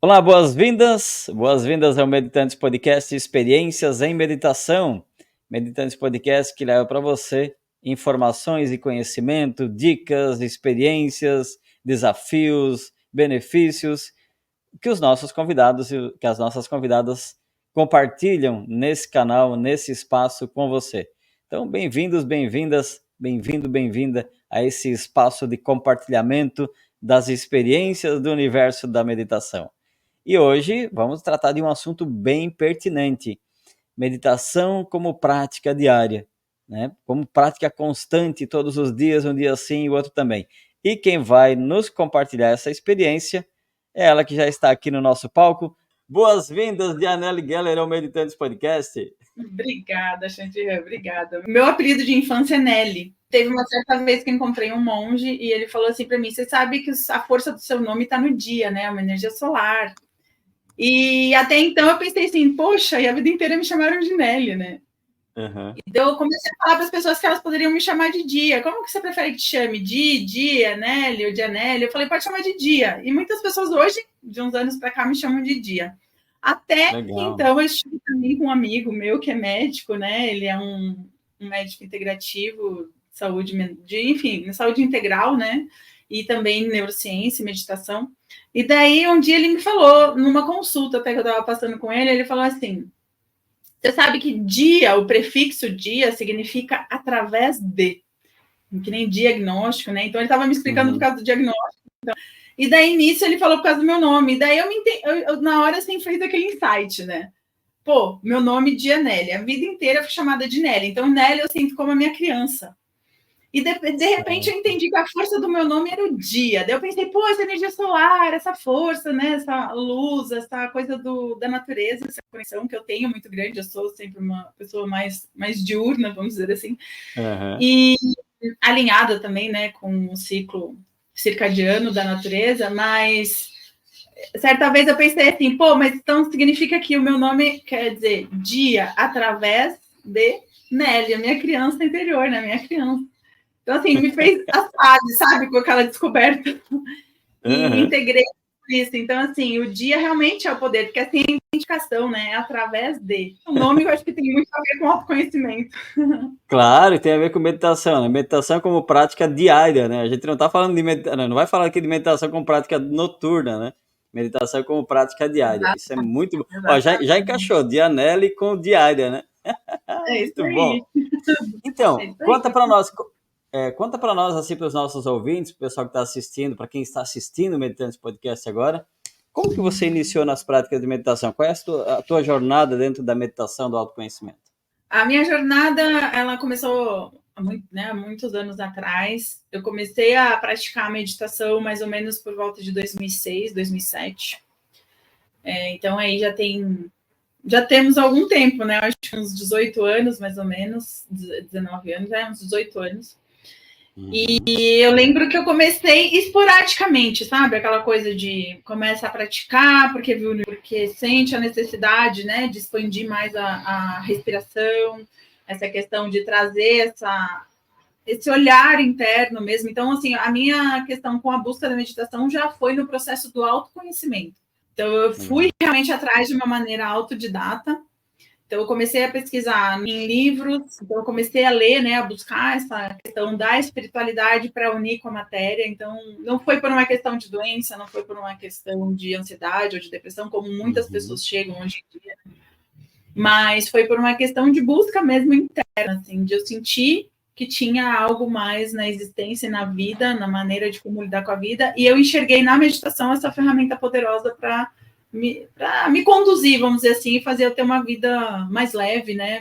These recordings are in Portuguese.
Olá, boas-vindas ao Meditantes Podcast Experiências em Meditação. Meditantes Podcast que leva para você informações e conhecimento, dicas, experiências, desafios, benefícios que os nossos convidados e que as nossas convidadas compartilham nesse canal, nesse espaço com você. Então, bem-vindos, bem-vindas, bem-vindo, bem-vinda a esse espaço de compartilhamento das experiências do universo da meditação. E hoje vamos tratar de um assunto bem pertinente: meditação como prática diária, né? Como prática constante, todos os dias, um dia sim e o outro também. E quem vai nos compartilhar essa experiência é ela que já está aqui no nosso palco. Boas-vindas, Dianelli Geller, ao Meditantes Podcast. Obrigada, Chantier, obrigada. Meu apelido de infância é Nelly. Teve uma certa vez que encontrei um monge e ele falou assim para mim: você sabe que a força do seu nome está no dia, né? Uma energia solar. E até então eu pensei assim, poxa, e a vida inteira me chamaram de Nelly, né? Uhum. Então eu comecei a falar para as pessoas que elas poderiam me chamar de Dia. Como que você prefere que te chame? Dia, Nelly ou Dianelli? Eu falei, pode chamar de Dia. E muitas pessoas hoje, de uns anos para cá, me chamam de Dia. Até Legal. que então eu estive também com um amigo meu que é médico, né? Ele é um médico integrativo, enfim, saúde integral, né? E também neurociência e meditação. E daí um dia ele me falou, numa consulta até que eu estava passando com ele falou assim: você sabe que dia, o prefixo dia, significa através de, que nem diagnóstico, né? Então ele estava me explicando por causa do diagnóstico. Então, e daí nisso ele falou por causa do meu nome. E daí eu na hora assim fez aquele insight, né? Pô, meu nome de Nelly. A vida inteira eu fui chamada de Nelly. Então Nelly eu sinto como a minha criança. E de repente eu entendi que a força do meu nome era o dia. Daí eu pensei, pô, essa energia solar, essa força, né? Essa luz, essa coisa da natureza, essa conexão que eu tenho muito grande. Eu sou sempre uma pessoa mais diurna, vamos dizer assim. Uhum. E alinhada também, né, com o ciclo circadiano da natureza, mas certa vez eu pensei assim, pô, mas então significa que o meu nome quer dizer dia através de Nelly, a minha criança interior, né, minha criança. Então, assim, me fez as pazes, sabe, com aquela descoberta. E integrei isso. Então, assim, o dia realmente é o poder, porque assim, é a identificação, né, é através de. O nome eu acho que tem muito a ver com autoconhecimento. Claro, tem a ver com meditação, né? Meditação como prática diária, né? A gente não está falando de meditação, não vai falar aqui de meditação como prática noturna, né? Meditação como prática diária. Exato, Isso é muito bom. Ó, já exatamente. encaixou, Dianelli com diária, né? É isso Muito aí. bom. Então, É isso aí. conta para nós, assim, para os nossos ouvintes, para o pessoal que está assistindo, para quem está assistindo o Meditantes Podcast agora, como que você iniciou nas práticas de meditação? Qual é a tua jornada dentro da meditação do autoconhecimento? A minha jornada, ela começou há muitos anos atrás. Eu comecei a praticar a meditação mais ou menos por volta de 2006, 2007. Então, aí já temos algum tempo, né? Acho que uns 18 anos, mais ou menos, 19 anos, uns 18 anos. E eu lembro que eu comecei esporadicamente, sabe? Aquela coisa de começa a praticar, porque sente a necessidade, né, de expandir mais a respiração, essa questão de trazer esse olhar interno mesmo. Então, assim, a minha questão com a busca da meditação já foi no processo do autoconhecimento. Então, eu fui realmente atrás de uma maneira autodidata. Então, eu comecei a pesquisar em livros, então eu comecei a ler, né, a buscar essa questão da espiritualidade para unir com a matéria. Então, não foi por uma questão de doença, não foi por uma questão de ansiedade ou de depressão, como muitas pessoas chegam hoje em dia, mas foi por uma questão de busca mesmo interna, assim, de eu sentir que tinha algo mais na existência, na vida, na maneira de como lidar com a vida, e eu enxerguei na meditação essa ferramenta poderosa para me conduzir, vamos dizer assim, e fazer eu ter uma vida mais leve, né?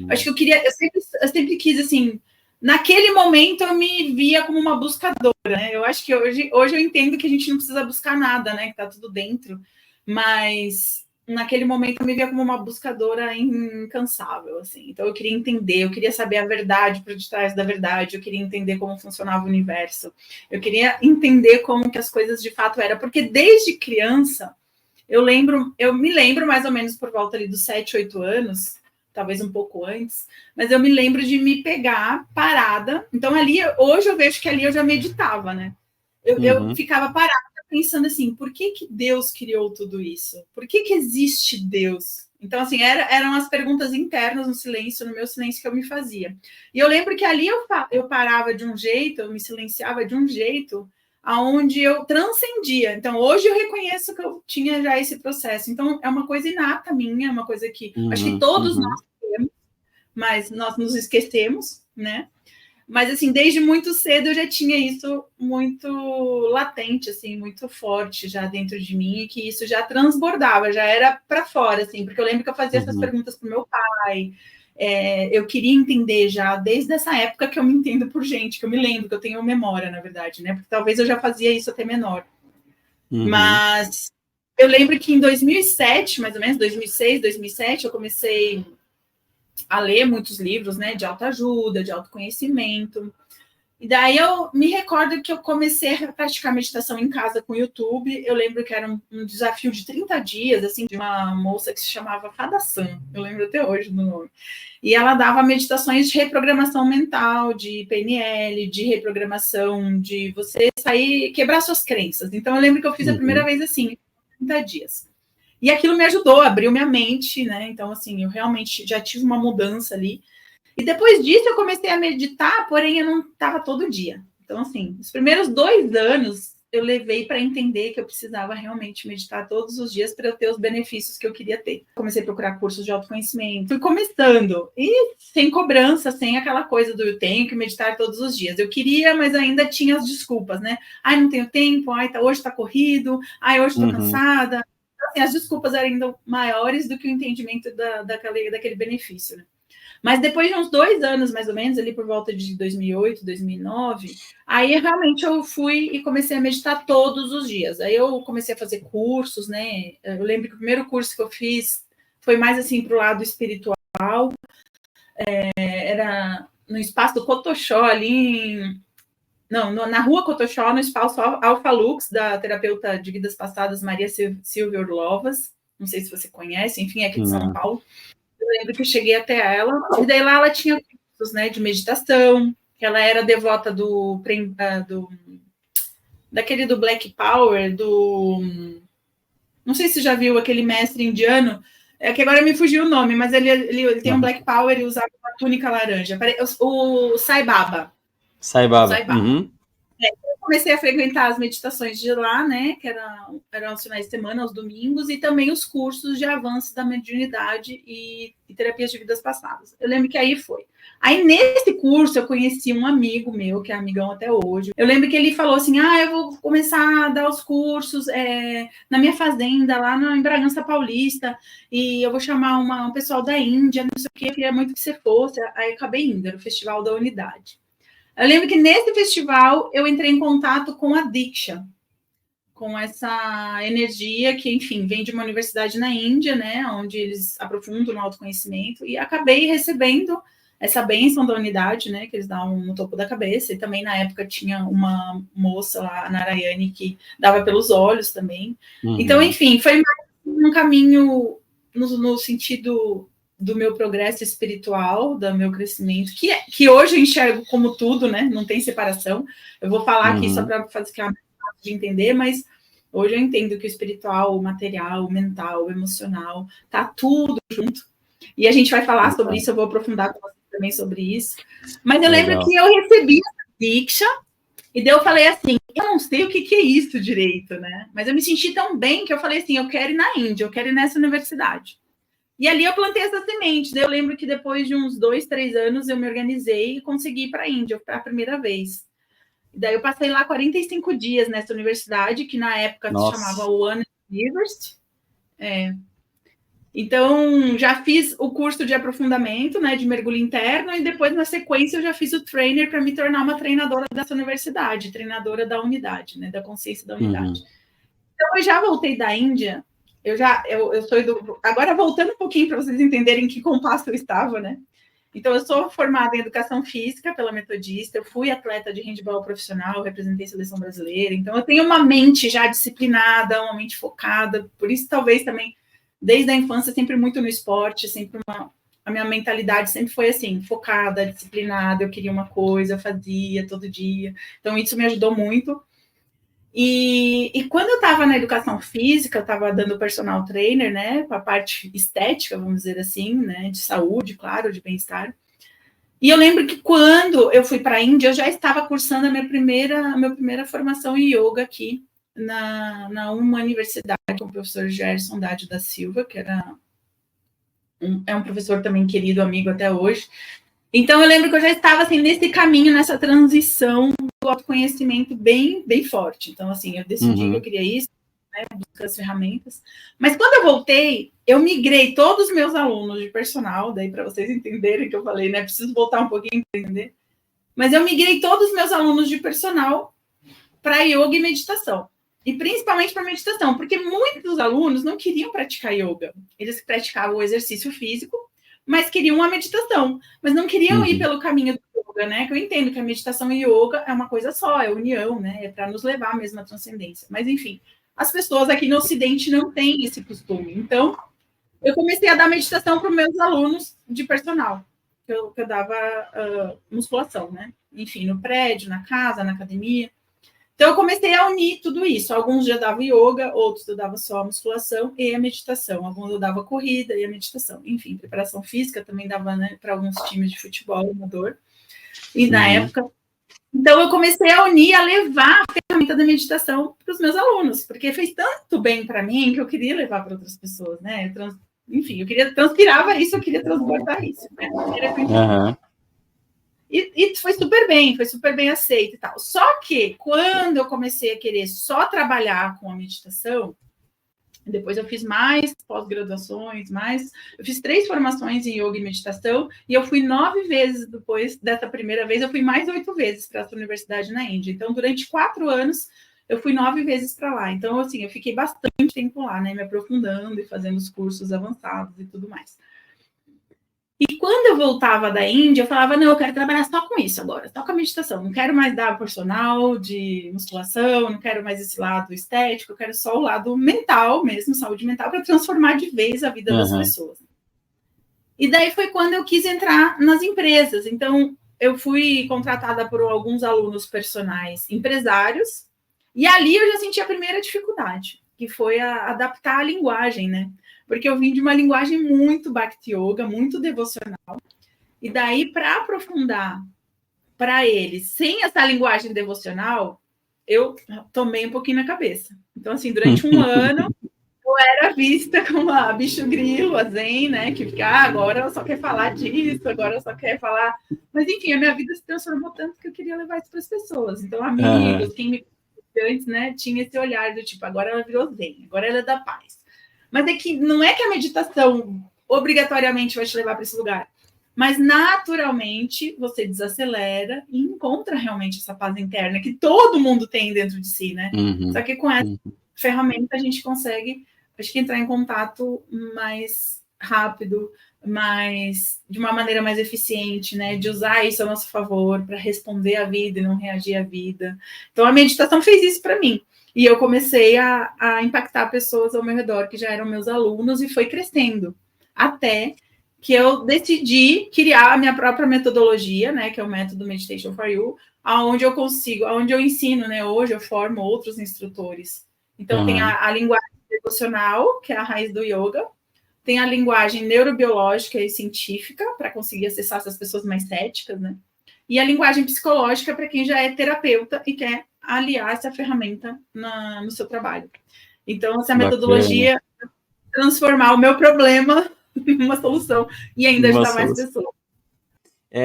Acho que eu sempre quis, assim, naquele momento eu me via como uma buscadora, né? Eu acho que hoje eu entendo que a gente não precisa buscar nada, né? Que tá tudo dentro, mas naquele momento eu me via como uma buscadora incansável, assim. Então eu queria entender, eu queria saber a verdade por detrás da verdade, eu queria entender como funcionava o universo, eu queria entender como que as coisas de fato eram, porque desde criança eu me lembro mais ou menos por volta ali dos 7, 8 anos, talvez um pouco antes, mas eu me lembro de me pegar parada. Então ali, hoje eu vejo que ali eu já meditava, né? Eu ficava parada pensando assim, por que Deus criou tudo isso? Por que existe Deus? Então, assim, eram as perguntas internas no silêncio, no meu silêncio que eu me fazia. E eu lembro que ali eu parava de um jeito, eu me silenciava de um jeito aonde eu transcendia. Então, hoje eu reconheço que eu tinha já esse processo. Então, é uma coisa inata minha, é uma coisa que acho que todos nós temos, mas nós nos esquecemos, né? Mas, assim, desde muito cedo eu já tinha isso muito latente, assim, muito forte já dentro de mim, e que isso já transbordava, já era para fora, assim, porque eu lembro que eu fazia essas perguntas para o meu pai, eu queria entender já, desde essa época que eu me entendo por gente, que eu me lembro, que eu tenho memória, na verdade, né? Porque talvez eu já fazia isso até menor. Mas eu lembro que em 2007, mais ou menos, 2006, 2007, eu comecei a ler muitos livros, né, de autoajuda, de autoconhecimento. E daí eu me recordo que eu comecei a praticar meditação em casa com o YouTube. Eu lembro que era um desafio de 30 dias, assim, de uma moça que se chamava Fada San. Eu lembro até hoje do nome. E ela dava meditações de reprogramação mental, de PNL, de reprogramação, de você sair, quebrar suas crenças. Então eu lembro que eu fiz a primeira vez assim, 30 dias. E aquilo me ajudou, abriu minha mente, né? Então, assim, eu realmente já tive uma mudança ali. E depois disso eu comecei a meditar, porém eu não estava todo dia. Então, assim, os primeiros 2 anos eu levei para entender que eu precisava realmente meditar todos os dias para eu ter os benefícios que eu queria ter. Comecei a procurar cursos de autoconhecimento, fui começando, e sem cobrança, sem aquela coisa do eu tenho que meditar todos os dias. Eu queria, mas ainda tinha as desculpas, né? Ai, não tenho tempo, ai, hoje está corrido, ai, hoje estou cansada. Assim, as desculpas eram ainda maiores do que o entendimento daquele benefício, né? Mas depois de uns 2 anos, mais ou menos, ali por volta de 2008, 2009, aí realmente eu fui e comecei a meditar todos os dias. Aí eu comecei a fazer cursos, né? Eu lembro que o primeiro curso que eu fiz foi mais assim para o lado espiritual. Era no espaço do Cotoxó, ali na rua Cotoxó, no espaço Alfa Lux, da terapeuta de vidas passadas, Maria Silvia Orlovas. Não sei se você conhece, enfim, aqui de São Paulo. Eu lembro que eu cheguei até ela, e daí lá ela tinha cursos, né, de meditação, que ela era devota daquele do Black Power, não sei se você já viu aquele mestre indiano, que agora me fugiu o nome, mas ele tem um Black Power e usava uma túnica laranja, o Sai Baba. Sai Baba. Eu comecei a frequentar as meditações de lá, né, que eram os finais de semana, aos domingos, e também os cursos de avanço da mediunidade e terapias de vidas passadas. Eu lembro que aí foi. Aí, nesse curso, eu conheci um amigo meu, que é amigão até hoje. Eu lembro que ele falou assim, eu vou começar a dar os cursos na minha fazenda, lá em Bragança Paulista, e eu vou chamar um pessoal da Índia, não sei o quê, eu queria muito que você fosse. Aí, eu acabei indo, era o Festival da Unidade. Eu lembro que nesse festival eu entrei em contato com a Diksha, com essa energia que, enfim, vem de uma universidade na Índia, né, onde eles aprofundam no autoconhecimento, e acabei recebendo essa bênção da unidade, né, que eles dão no topo da cabeça, e também na época tinha uma moça lá, a Narayane, que dava pelos olhos também. Então, enfim, foi um caminho no sentido do meu progresso espiritual, do meu crescimento, que hoje eu enxergo como tudo, né? Não tem separação. Eu vou falar aqui só para ficar mais fácil de entender, mas hoje eu entendo que o espiritual, o material, o mental, o emocional, tá tudo junto. E a gente vai falar sobre isso, eu vou aprofundar com você também sobre isso. Mas eu lembro que eu recebi essa Diksha, e daí eu falei assim, eu não sei o que é isso direito, né? Mas eu me senti tão bem que eu falei assim, eu quero ir na Índia, eu quero ir nessa universidade. E ali eu plantei essa semente. Eu lembro que depois de uns 2, 3 anos eu me organizei e consegui ir para a Índia a primeira vez. E daí eu passei lá 45 dias nessa universidade, que na época se chamava One University. Então, já fiz o curso de aprofundamento, né, de mergulho interno, e depois, na sequência, eu já fiz o trainer para me tornar uma treinadora dessa universidade, treinadora da unidade, né, da consciência da unidade. Então, eu já voltei da Índia. Eu sou agora voltando um pouquinho para vocês entenderem em que compasso eu estava, né? Então, eu sou formada em educação física pela Metodista, eu fui atleta de handebol profissional, representei a seleção brasileira, então eu tenho uma mente já disciplinada, uma mente focada, por isso talvez também, desde a infância, sempre muito no esporte, sempre a minha mentalidade sempre foi assim, focada, disciplinada, eu queria uma coisa, eu fazia todo dia, então isso me ajudou muito. E quando eu estava na educação física, eu estava dando personal trainer, né, com a parte estética, vamos dizer assim, né, de saúde, claro, de bem-estar. E eu lembro que quando eu fui para a Índia, eu já estava cursando a minha primeira formação em yoga aqui na uma universidade com o professor Gerson Dade da Silva, que é um professor também querido, amigo até hoje. Então eu lembro que eu já estava assim nesse caminho, nessa transição do autoconhecimento bem, bem forte. Então assim, eu decidi que eu queria isso, né, buscar as ferramentas. Mas quando eu voltei, eu migrei todos os meus alunos de personal, daí para vocês entenderem que eu falei, né, preciso voltar um pouquinho para entender. Mas eu migrei todos os meus alunos de personal para yoga e meditação. E principalmente para meditação, porque muitos alunos não queriam praticar yoga. Eles praticavam o exercício físico, mas queriam a meditação. Mas não queriam ir pelo caminho do yoga, né? Que eu entendo que a meditação e yoga é uma coisa só, é união, né? É para nos levar mesmo à transcendência. Mas, enfim, as pessoas aqui no Ocidente não têm esse costume. Então, eu comecei a dar meditação para os meus alunos de personal, que eu dava musculação, né? Enfim, no prédio, na casa, na academia. Então, eu comecei a unir tudo isso. Alguns já davam yoga, outros eu dava só a musculação e a meditação. Alguns eu dava corrida e a meditação. Enfim, preparação física também dava, né, para alguns times de futebol amador. E na época. Então, eu comecei a unir, a levar a ferramenta da meditação para os meus alunos, porque fez tanto bem para mim que eu queria levar para outras pessoas, né? Enfim, eu transpirava isso, eu queria transportar isso. Né? E foi super bem aceito e tal. Só que quando eu comecei a querer só trabalhar com a meditação, depois eu fiz mais pós-graduações, eu fiz 3 formações em yoga e meditação, e eu fui 9 vezes depois dessa primeira vez, eu fui mais 8 vezes para essa universidade na Índia. Então, durante 4 anos, eu fui 9 vezes para lá. Então, assim, eu fiquei bastante tempo lá, né, me aprofundando e fazendo os cursos avançados e tudo mais. E quando eu voltava da Índia, eu falava, não, eu quero trabalhar só com isso agora, só com a meditação. Não quero mais dar personal de musculação, não quero mais esse lado estético, eu quero só o lado mental mesmo, saúde mental, para transformar de vez a vida das pessoas. E daí foi quando eu quis entrar nas empresas. Então, eu fui contratada por alguns alunos personais empresários, e ali eu já senti a primeira dificuldade, que foi adaptar a linguagem, né? Porque eu vim de uma linguagem muito Bhakti Yoga, muito devocional. E daí, para aprofundar para eles, sem essa linguagem devocional, eu tomei um pouquinho na cabeça. Então, assim, durante um ano, eu era vista como a bicho grilo, a zen, né? Que fica, agora ela só quer falar disso, agora ela só quer falar. Mas, enfim, a minha vida se transformou tanto que eu queria levar isso para as pessoas. Então, amigos, quem me conhecia antes, né, tinha esse olhar do tipo, agora ela virou zen, agora ela é da paz. Mas é que não é que a meditação obrigatoriamente vai te levar para esse lugar, mas naturalmente você desacelera e encontra realmente essa paz interna que todo mundo tem dentro de si, né? Só que com essa ferramenta a gente consegue, acho que, entrar em contato mais rápido, de uma maneira mais eficiente, né? De usar isso a nosso favor para responder à vida e não reagir à vida. Então a meditação fez isso para mim. E eu comecei a impactar pessoas ao meu redor que já eram meus alunos e foi crescendo. Até que eu decidi criar a minha própria metodologia, né, que é o método Meditation for You, aonde eu ensino, né, hoje eu formo outros instrutores. Então tem a linguagem devocional, que é a raiz do yoga, tem a linguagem neurobiológica e científica, para conseguir acessar essas pessoas mais céticas, né, e a linguagem psicológica para quem já é terapeuta e quer aliar essa ferramenta no seu trabalho. Então, essa metodologia é transformar o meu problema em uma solução e ainda ajudar mais pessoas.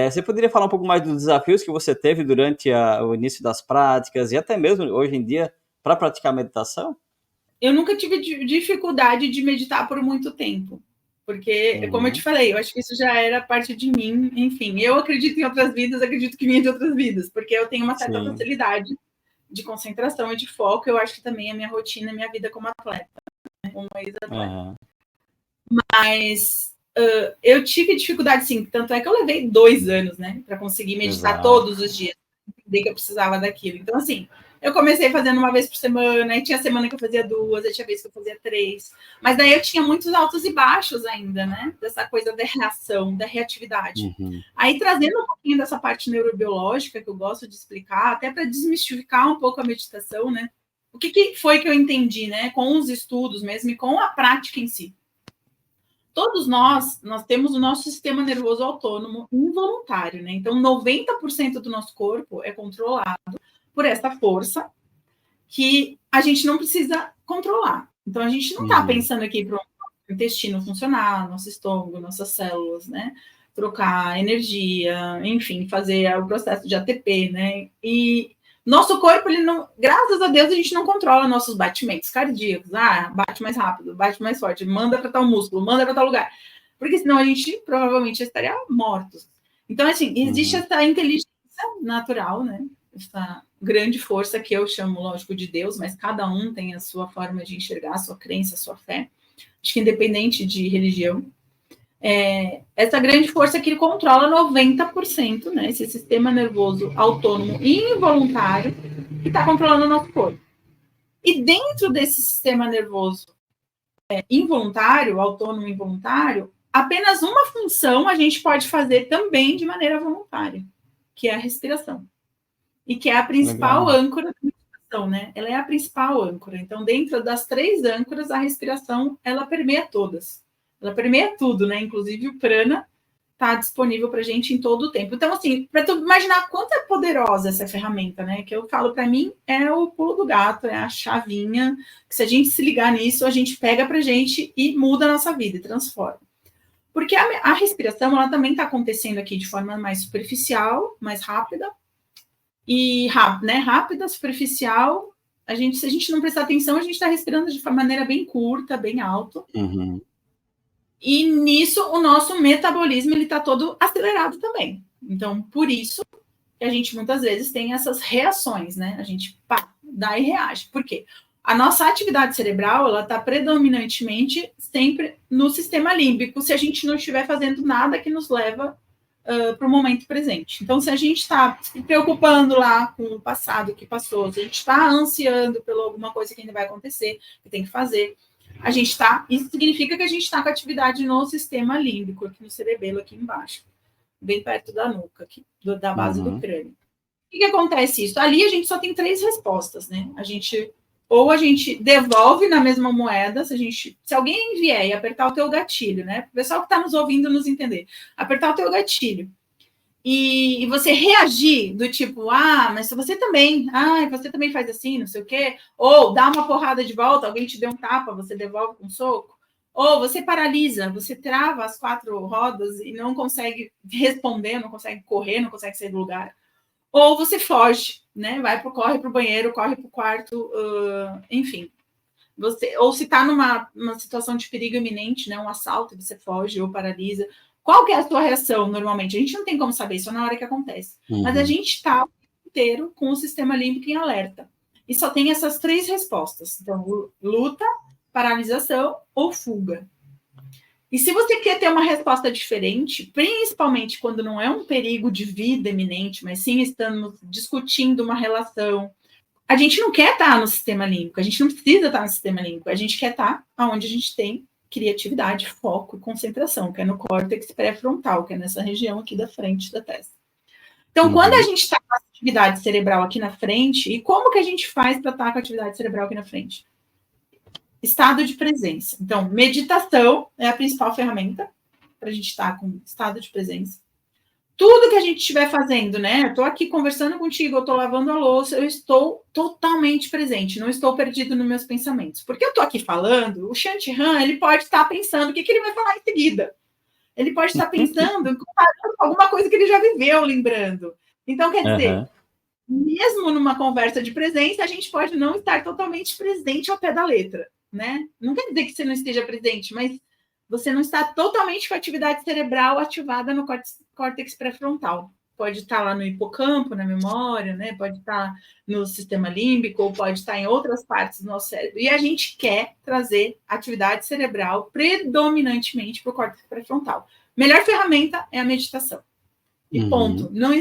Você poderia falar um pouco mais dos desafios que você teve durante o início das práticas e até mesmo hoje em dia para praticar meditação? Eu nunca tive dificuldade de meditar por muito tempo. Porque, como eu te falei, eu acho que isso já era parte de mim. Enfim, eu acredito em outras vidas, acredito que vinha de outras vidas, porque eu tenho uma certa facilidade de concentração e de foco. Eu acho que também a minha rotina, a minha vida como atleta, né? Como ex-atleta. Mas eu tive dificuldade, sim. Tanto é que eu levei 2 anos, né, para conseguir meditar todos os dias. Entender que eu precisava daquilo. Então, assim, eu comecei fazendo uma vez por semana, aí tinha semana que eu fazia 2, aí tinha vez que eu fazia 3. Mas daí eu tinha muitos altos e baixos ainda, né? Dessa coisa da reação, da reatividade. Aí, trazendo um pouquinho dessa parte neurobiológica que eu gosto de explicar, até para desmistificar um pouco a meditação, né? o que foi que eu entendi, né? Com os estudos mesmo e com a prática em si. Todos nós temos o nosso sistema nervoso autônomo involuntário, né? Então, 90% do nosso corpo é controlado por essa força que a gente não precisa controlar. Então, a gente não está pensando aqui para o intestino funcionar, nosso estômago, nossas células, né? Trocar energia, enfim, fazer o processo de ATP, né? E nosso corpo, ele não, graças a Deus, a gente não controla nossos batimentos cardíacos. Ah, bate mais rápido, bate mais forte, manda para tal músculo, manda para tal lugar. Porque senão a gente provavelmente estaria mortos. Então, assim, existe essa inteligência natural, né? Essa grande força que eu chamo, lógico, de Deus, mas cada um tem a sua forma de enxergar, a sua crença, a sua fé. Acho que independente de religião. Essa grande força que controla 90%, né? Esse sistema nervoso autônomo e involuntário que está controlando o nosso corpo. E dentro desse sistema nervoso involuntário, autônomo e involuntário, apenas uma função a gente pode fazer também de maneira voluntária, que é a respiração. E que é a principal âncora da meditação, né? Ela é a principal âncora. Então, dentro das 3 âncoras, a respiração, ela permeia todas. Ela permeia tudo, né? Inclusive o prana está disponível para a gente em todo o tempo. Então, assim, para tu imaginar quanto é poderosa essa ferramenta, né? Que eu falo, para mim, é o pulo do gato, é a chavinha, que se a gente se ligar nisso, a gente pega para a gente e muda a nossa vida, e transforma. Porque a respiração, ela também está acontecendo aqui de forma mais superficial, mais rápida, e né, rápida, superficial. Se a gente não prestar atenção, a gente está respirando de maneira bem curta, bem alta. E nisso o nosso metabolismo ele está todo acelerado também. Então, por isso que a gente muitas vezes tem essas reações, né? A gente dá e reage. Por quê? A nossa atividade cerebral ela está predominantemente sempre no sistema límbico, se a gente não estiver fazendo nada que nos leva para o momento presente. Então, se a gente está se preocupando lá com o passado que passou, se a gente está ansiando por alguma coisa que ainda vai acontecer, que tem que fazer, a gente está. Isso significa que a gente está com atividade no sistema límbico, aqui no cerebelo, aqui embaixo, bem perto da nuca, aqui, da base do crânio. O que acontece isso? Ali a gente só tem 3 respostas, né? Ou a gente devolve na mesma moeda, se alguém vier e apertar o teu gatilho, né? O pessoal que está nos ouvindo nos entender, apertar o teu gatilho e você reagir do tipo, mas você também faz assim, não sei o quê, ou dá uma porrada de volta, alguém te deu um tapa, você devolve com um soco, ou você paralisa, você trava as 4 rodas e não consegue responder, não consegue correr, não consegue sair do lugar. Ou você foge, né? Corre para o banheiro, corre para o quarto, enfim. Ou se está numa situação de perigo iminente, né? Um assalto, você foge ou paralisa. Qual que é a sua reação normalmente? A gente não tem como saber, só na hora que acontece. Mas a gente está o tempo inteiro com o sistema límbico em alerta. E só tem essas 3 respostas. Então, luta, paralisação ou fuga. E se você quer ter uma resposta diferente, principalmente quando não é um perigo de vida iminente, mas sim estamos discutindo uma relação, a gente não quer estar no sistema límbico, a gente não precisa estar no sistema límbico, a gente quer estar onde a gente tem criatividade, foco e concentração, que é no córtex pré-frontal, que é nessa região aqui da frente da testa. Então, quando a gente está com a atividade cerebral aqui na frente, e como que a gente faz para estar com a atividade cerebral aqui na frente? Estado de presença. Então, meditação é a principal ferramenta para a gente estar com estado de presença. Tudo que a gente estiver fazendo, né? Eu estou aqui conversando contigo, eu estou lavando a louça, eu estou totalmente presente, não estou perdido nos meus pensamentos. Porque eu estou aqui falando, o Shantihan, ele pode estar pensando o que ele vai falar em seguida. Ele pode estar pensando alguma coisa que ele já viveu, lembrando. Então, quer dizer, mesmo numa conversa de presença, a gente pode não estar totalmente presente ao pé da letra, né? Não quer dizer que você não esteja presente, mas você não está totalmente com a atividade cerebral ativada no córtex pré-frontal. Pode estar lá no hipocampo, na memória, né? Pode estar no sistema límbico, ou pode estar em outras partes do nosso cérebro. E a gente quer trazer atividade cerebral predominantemente para o córtex pré-frontal. Melhor ferramenta é a meditação. E ponto. Não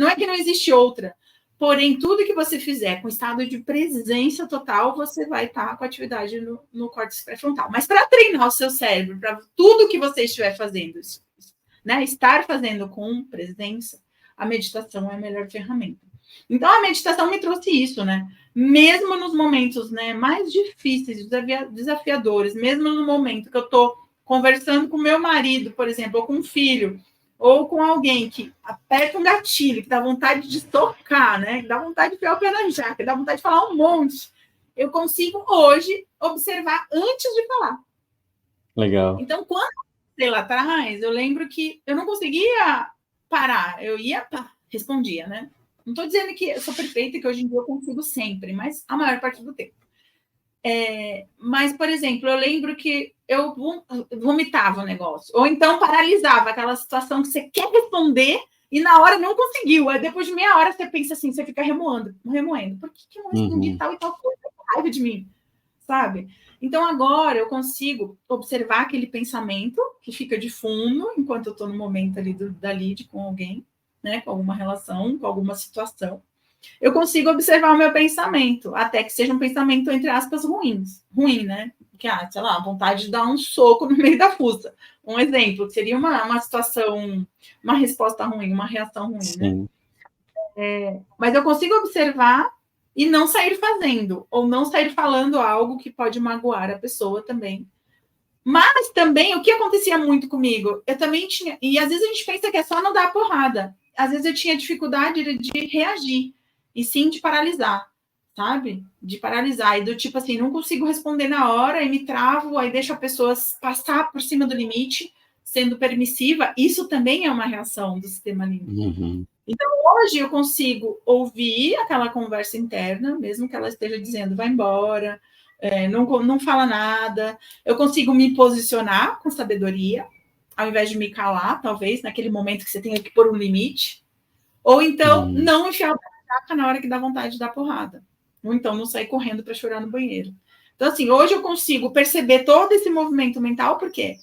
é que não existe outra. Porém, tudo que você fizer com estado de presença total, você vai estar com atividade no córtex pré-frontal. Mas para treinar o seu cérebro, para tudo que você estiver fazendo, né, estar fazendo com presença, a meditação é a melhor ferramenta. Então, a meditação me trouxe isso, né? Mesmo nos momentos, né, mais difíceis, desafiadores, mesmo no momento que eu estou conversando com meu marido, por exemplo, ou com um filho, ou com alguém que aperta um gatilho, que dá vontade de tocar, né? Que dá vontade de enfiar o pé na jaca, que dá vontade de falar um monte. Eu consigo hoje observar antes de falar. Legal. Então, quando eu lá atrás, eu lembro que eu não conseguia parar. Eu ia, pá, respondia, né? Não estou dizendo que eu sou perfeita e que hoje em dia eu consigo sempre, mas a maior parte do tempo. Mas, por exemplo, eu lembro que eu vomitava o negócio, ou então paralisava aquela situação que você quer responder e na hora não conseguiu. Aí depois de meia hora você pensa assim, você fica remoendo. Por que eu não respondi tal e tal coisa? Raiva de mim, sabe? Então agora eu consigo observar aquele pensamento que fica de fundo enquanto eu estou no momento ali da lide com alguém, né? Com alguma relação, com alguma situação. Eu consigo observar o meu pensamento, até que seja um pensamento, entre aspas, ruim, né? Que, sei lá, vontade de dar um soco no meio da fuça. Um exemplo, que seria uma situação, uma resposta ruim, uma reação ruim, Sim. né? Mas eu consigo observar e não sair fazendo, ou não sair falando algo que pode magoar a pessoa também. Mas também, o que acontecia muito comigo? Eu também tinha, e às vezes a gente pensa que é só não dar porrada. Às vezes eu tinha dificuldade de reagir, e sim de paralisar, sabe? De paralisar, e do tipo assim, não consigo responder na hora, e me travo, aí deixo a pessoa passar por cima do limite, sendo permissiva. Isso também é uma reação do sistema límbico. Uhum. Então, hoje eu consigo ouvir aquela conversa interna, mesmo que ela esteja dizendo, vai embora, não fala nada. Eu consigo me posicionar com sabedoria, ao invés de me calar, talvez, naquele momento que você tenha que pôr um limite. Ou então, não enfiar o pé na hora que dá vontade de dar porrada. Ou então, não sair correndo para chorar no banheiro. Então, assim, hoje eu consigo perceber todo esse movimento mental, por quê?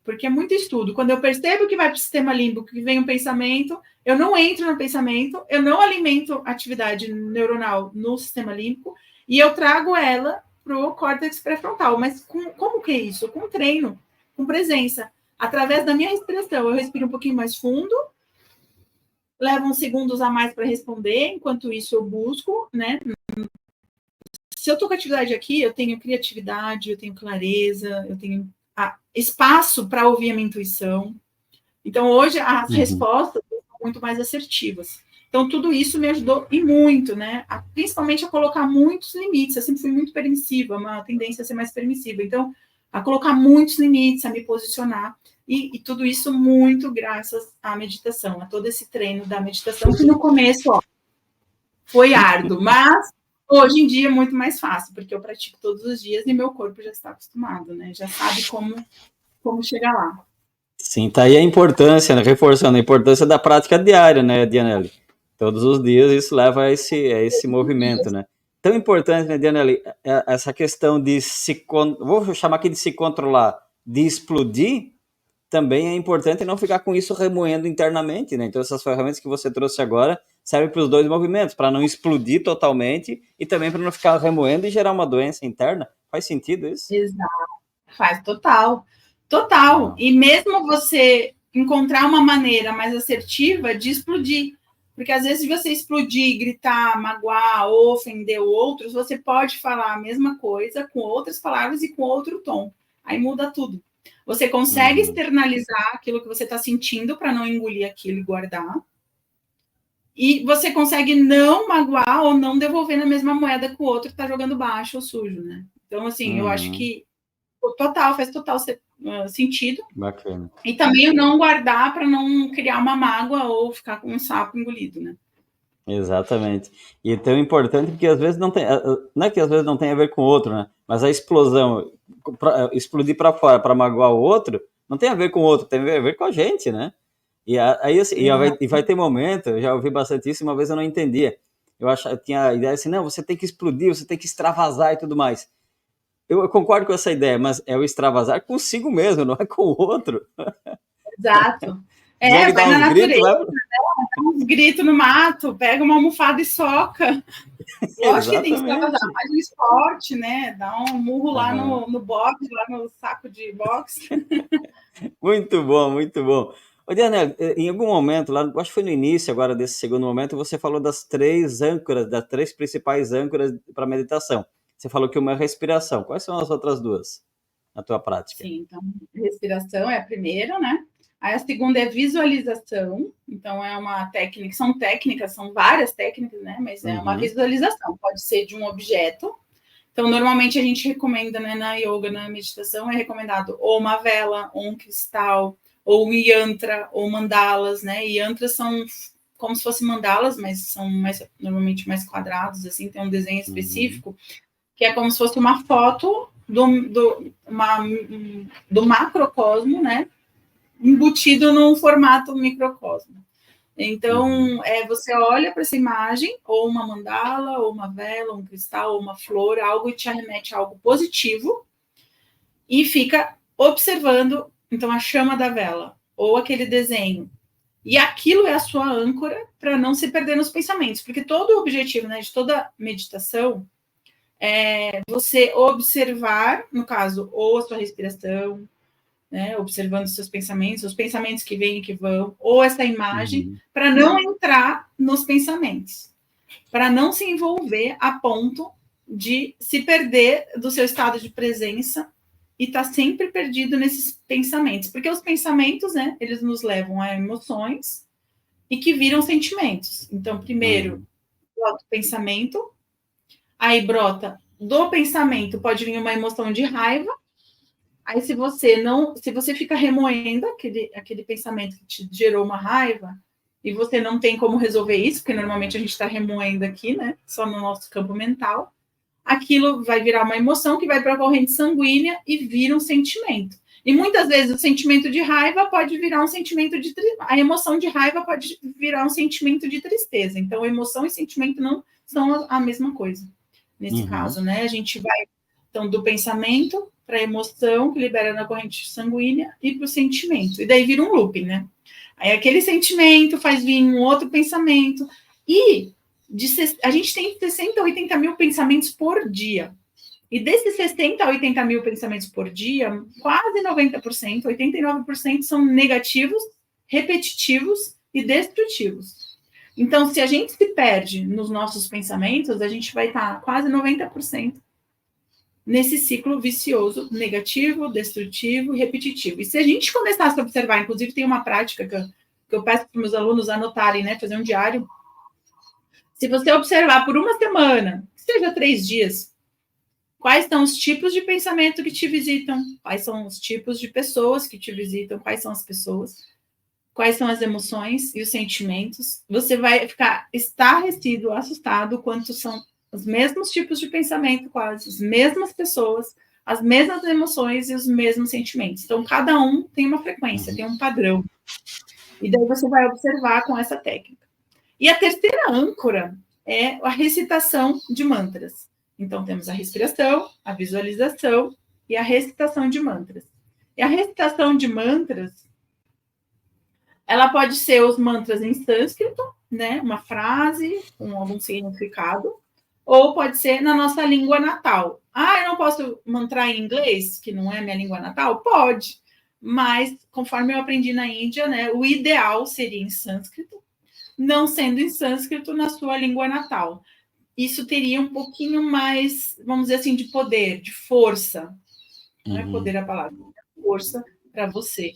Porque é muito estudo. Quando eu percebo que vai para o sistema límbico, que vem um pensamento, eu não entro no pensamento, eu não alimento atividade neuronal no sistema límbico e eu trago ela para o córtex pré-frontal. Mas como que é isso? Com treino, com presença. Através da minha respiração, eu respiro um pouquinho mais fundo, levo uns segundos a mais para responder, enquanto isso eu busco, né? Se eu estou com atividade aqui, eu tenho criatividade, eu tenho clareza, eu tenho espaço para ouvir a minha intuição. Então, hoje, as respostas são muito mais assertivas. Então, tudo isso me ajudou e muito, né? Principalmente a colocar muitos limites. Eu sempre fui muito permissiva, uma tendência a ser mais permissiva. Então, a colocar muitos limites, a me posicionar. E tudo isso muito graças à meditação, a todo esse treino da meditação, que no começo, foi árduo, mas hoje em dia é muito mais fácil, porque eu pratico todos os dias e meu corpo já está acostumado, né? Já sabe como chegar lá. Sim, tá aí a importância, né? Reforçando a importância da prática diária, né, Dianelli? Todos os dias isso leva a esse movimento, né? Tão importante, né, Dianelli, essa questão de vou chamar aqui de se controlar, de explodir, também é importante não ficar com isso remoendo internamente, né? Então essas ferramentas que você trouxe agora servem para os dois movimentos, para não explodir totalmente e também para não ficar remoendo e gerar uma doença interna. Faz sentido isso? Exato, faz total. Total. E mesmo você encontrar uma maneira mais assertiva de explodir. Porque às vezes, se você explodir, gritar, magoar ou ofender outros, você pode falar a mesma coisa com outras palavras e com outro tom. Aí muda tudo. Você consegue externalizar aquilo que você está sentindo para não engolir aquilo e guardar. E você consegue não magoar ou não devolver na mesma moeda que o outro está jogando baixo ou sujo, né? Então, assim, eu acho que faz total sentido. Bacana. E também não guardar para não criar uma mágoa ou ficar com um sapo engolido, né? Exatamente. E é tão importante porque às vezes não tem, não é que às vezes não tem a ver com o outro, né? Mas a explosão, explodir para fora para magoar o outro, não tem a ver com o outro, tem a ver com a gente, né? E aí assim, e vai ter momento, eu já ouvi bastante isso, uma vez eu não entendia. Eu tinha a ideia assim, não, você tem que explodir, você tem que extravasar e tudo mais. Eu concordo com essa ideia, mas é o extravasar consigo mesmo, não é com o outro. Exato. Vai na natureza, né? Dá uns gritos no mato, pega uma almofada e soca. Lógico que tem que extravasar, faz um esporte, né? Dá um murro lá no boxe, lá no saco de boxe. Muito bom, muito bom. Ô, Diana, em algum momento, lá, acho que foi no início agora desse segundo momento, você falou das 3 âncoras, das 3 principais âncoras para meditação. Você falou que uma é respiração. Quais são as outras 2 na tua prática? Sim, então, respiração é a primeira, né? Aí a segunda é visualização. Então, é uma técnica, são várias técnicas, né? Mas é uma visualização, pode ser de um objeto. Então, normalmente a gente recomenda, né, na yoga, na meditação, é recomendado ou uma vela, ou um cristal, ou um yantra, ou mandalas, né? Yantras são como se fossem mandalas, mas são normalmente mais quadrados, assim, tem um desenho específico, que é como se fosse uma foto do macrocosmo, né? Embutido num formato microcosmo. Então, você olha para essa imagem, ou uma mandala, ou uma vela, um cristal, ou uma flor, algo que te remete a algo positivo, e fica observando, então, a chama da vela, ou aquele desenho. E aquilo é a sua âncora para não se perder nos pensamentos, porque todo o objetivo, né, de toda meditação é você observar, no caso, ou a sua respiração, né, observando seus pensamentos, os pensamentos que vêm e que vão, ou essa imagem, para não entrar nos pensamentos, para não se envolver a ponto de se perder do seu estado de presença e estar sempre perdido nesses pensamentos, porque os pensamentos, né, eles nos levam a emoções e que viram sentimentos. Então, primeiro, brota o pensamento, aí brota do pensamento, pode vir uma emoção de raiva. Aí, se você fica remoendo aquele pensamento que te gerou uma raiva, e você não tem como resolver isso, porque normalmente a gente está remoendo aqui, né? Só no nosso campo mental, aquilo vai virar uma emoção que vai para a corrente sanguínea e vira um sentimento. E muitas vezes o sentimento de raiva pode virar um sentimento de a emoção de raiva pode virar um sentimento de tristeza. Então, emoção e sentimento não são a mesma coisa. Nesse caso, né? A gente vai então do pensamento para a emoção que libera na corrente sanguínea e para o sentimento. E daí vira um looping, né? Aí aquele sentimento faz vir um outro pensamento. E a gente tem 60 a 80 mil pensamentos por dia. E desses 60 a 80 mil pensamentos por dia, quase 90%, 89% são negativos, repetitivos e destrutivos. Então, se a gente se perde nos nossos pensamentos, a gente vai estar quase 90% nesse ciclo vicioso, negativo, destrutivo e repetitivo. E se a gente começasse a observar, inclusive tem uma prática que eu peço para os meus alunos anotarem, né, fazer um diário. Se você observar por uma semana, seja 3 dias, quais são os tipos de pensamento que te visitam, quais são os tipos de pessoas que te visitam, quais são as pessoas, quais são as emoções e os sentimentos, você vai ficar estarrecido, assustado, quanto são os mesmos tipos de pensamento, quase, as mesmas pessoas, as mesmas emoções e os mesmos sentimentos. Então, cada um tem uma frequência, tem um padrão. E daí você vai observar com essa técnica. E a terceira âncora é a recitação de mantras. Então, temos a respiração, a visualização e a recitação de mantras. E a recitação de mantras, ela pode ser os mantras em sânscrito, né? Uma frase com algum significado, ou pode ser na nossa língua natal. Ah, eu não posso mantrar em inglês, que não é minha língua natal? Pode, mas conforme eu aprendi na Índia, né, o ideal seria em sânscrito, não sendo em sânscrito na sua língua natal. Isso teria um pouquinho mais, vamos dizer assim, de poder, de força. Não é poder a palavra, é força para você.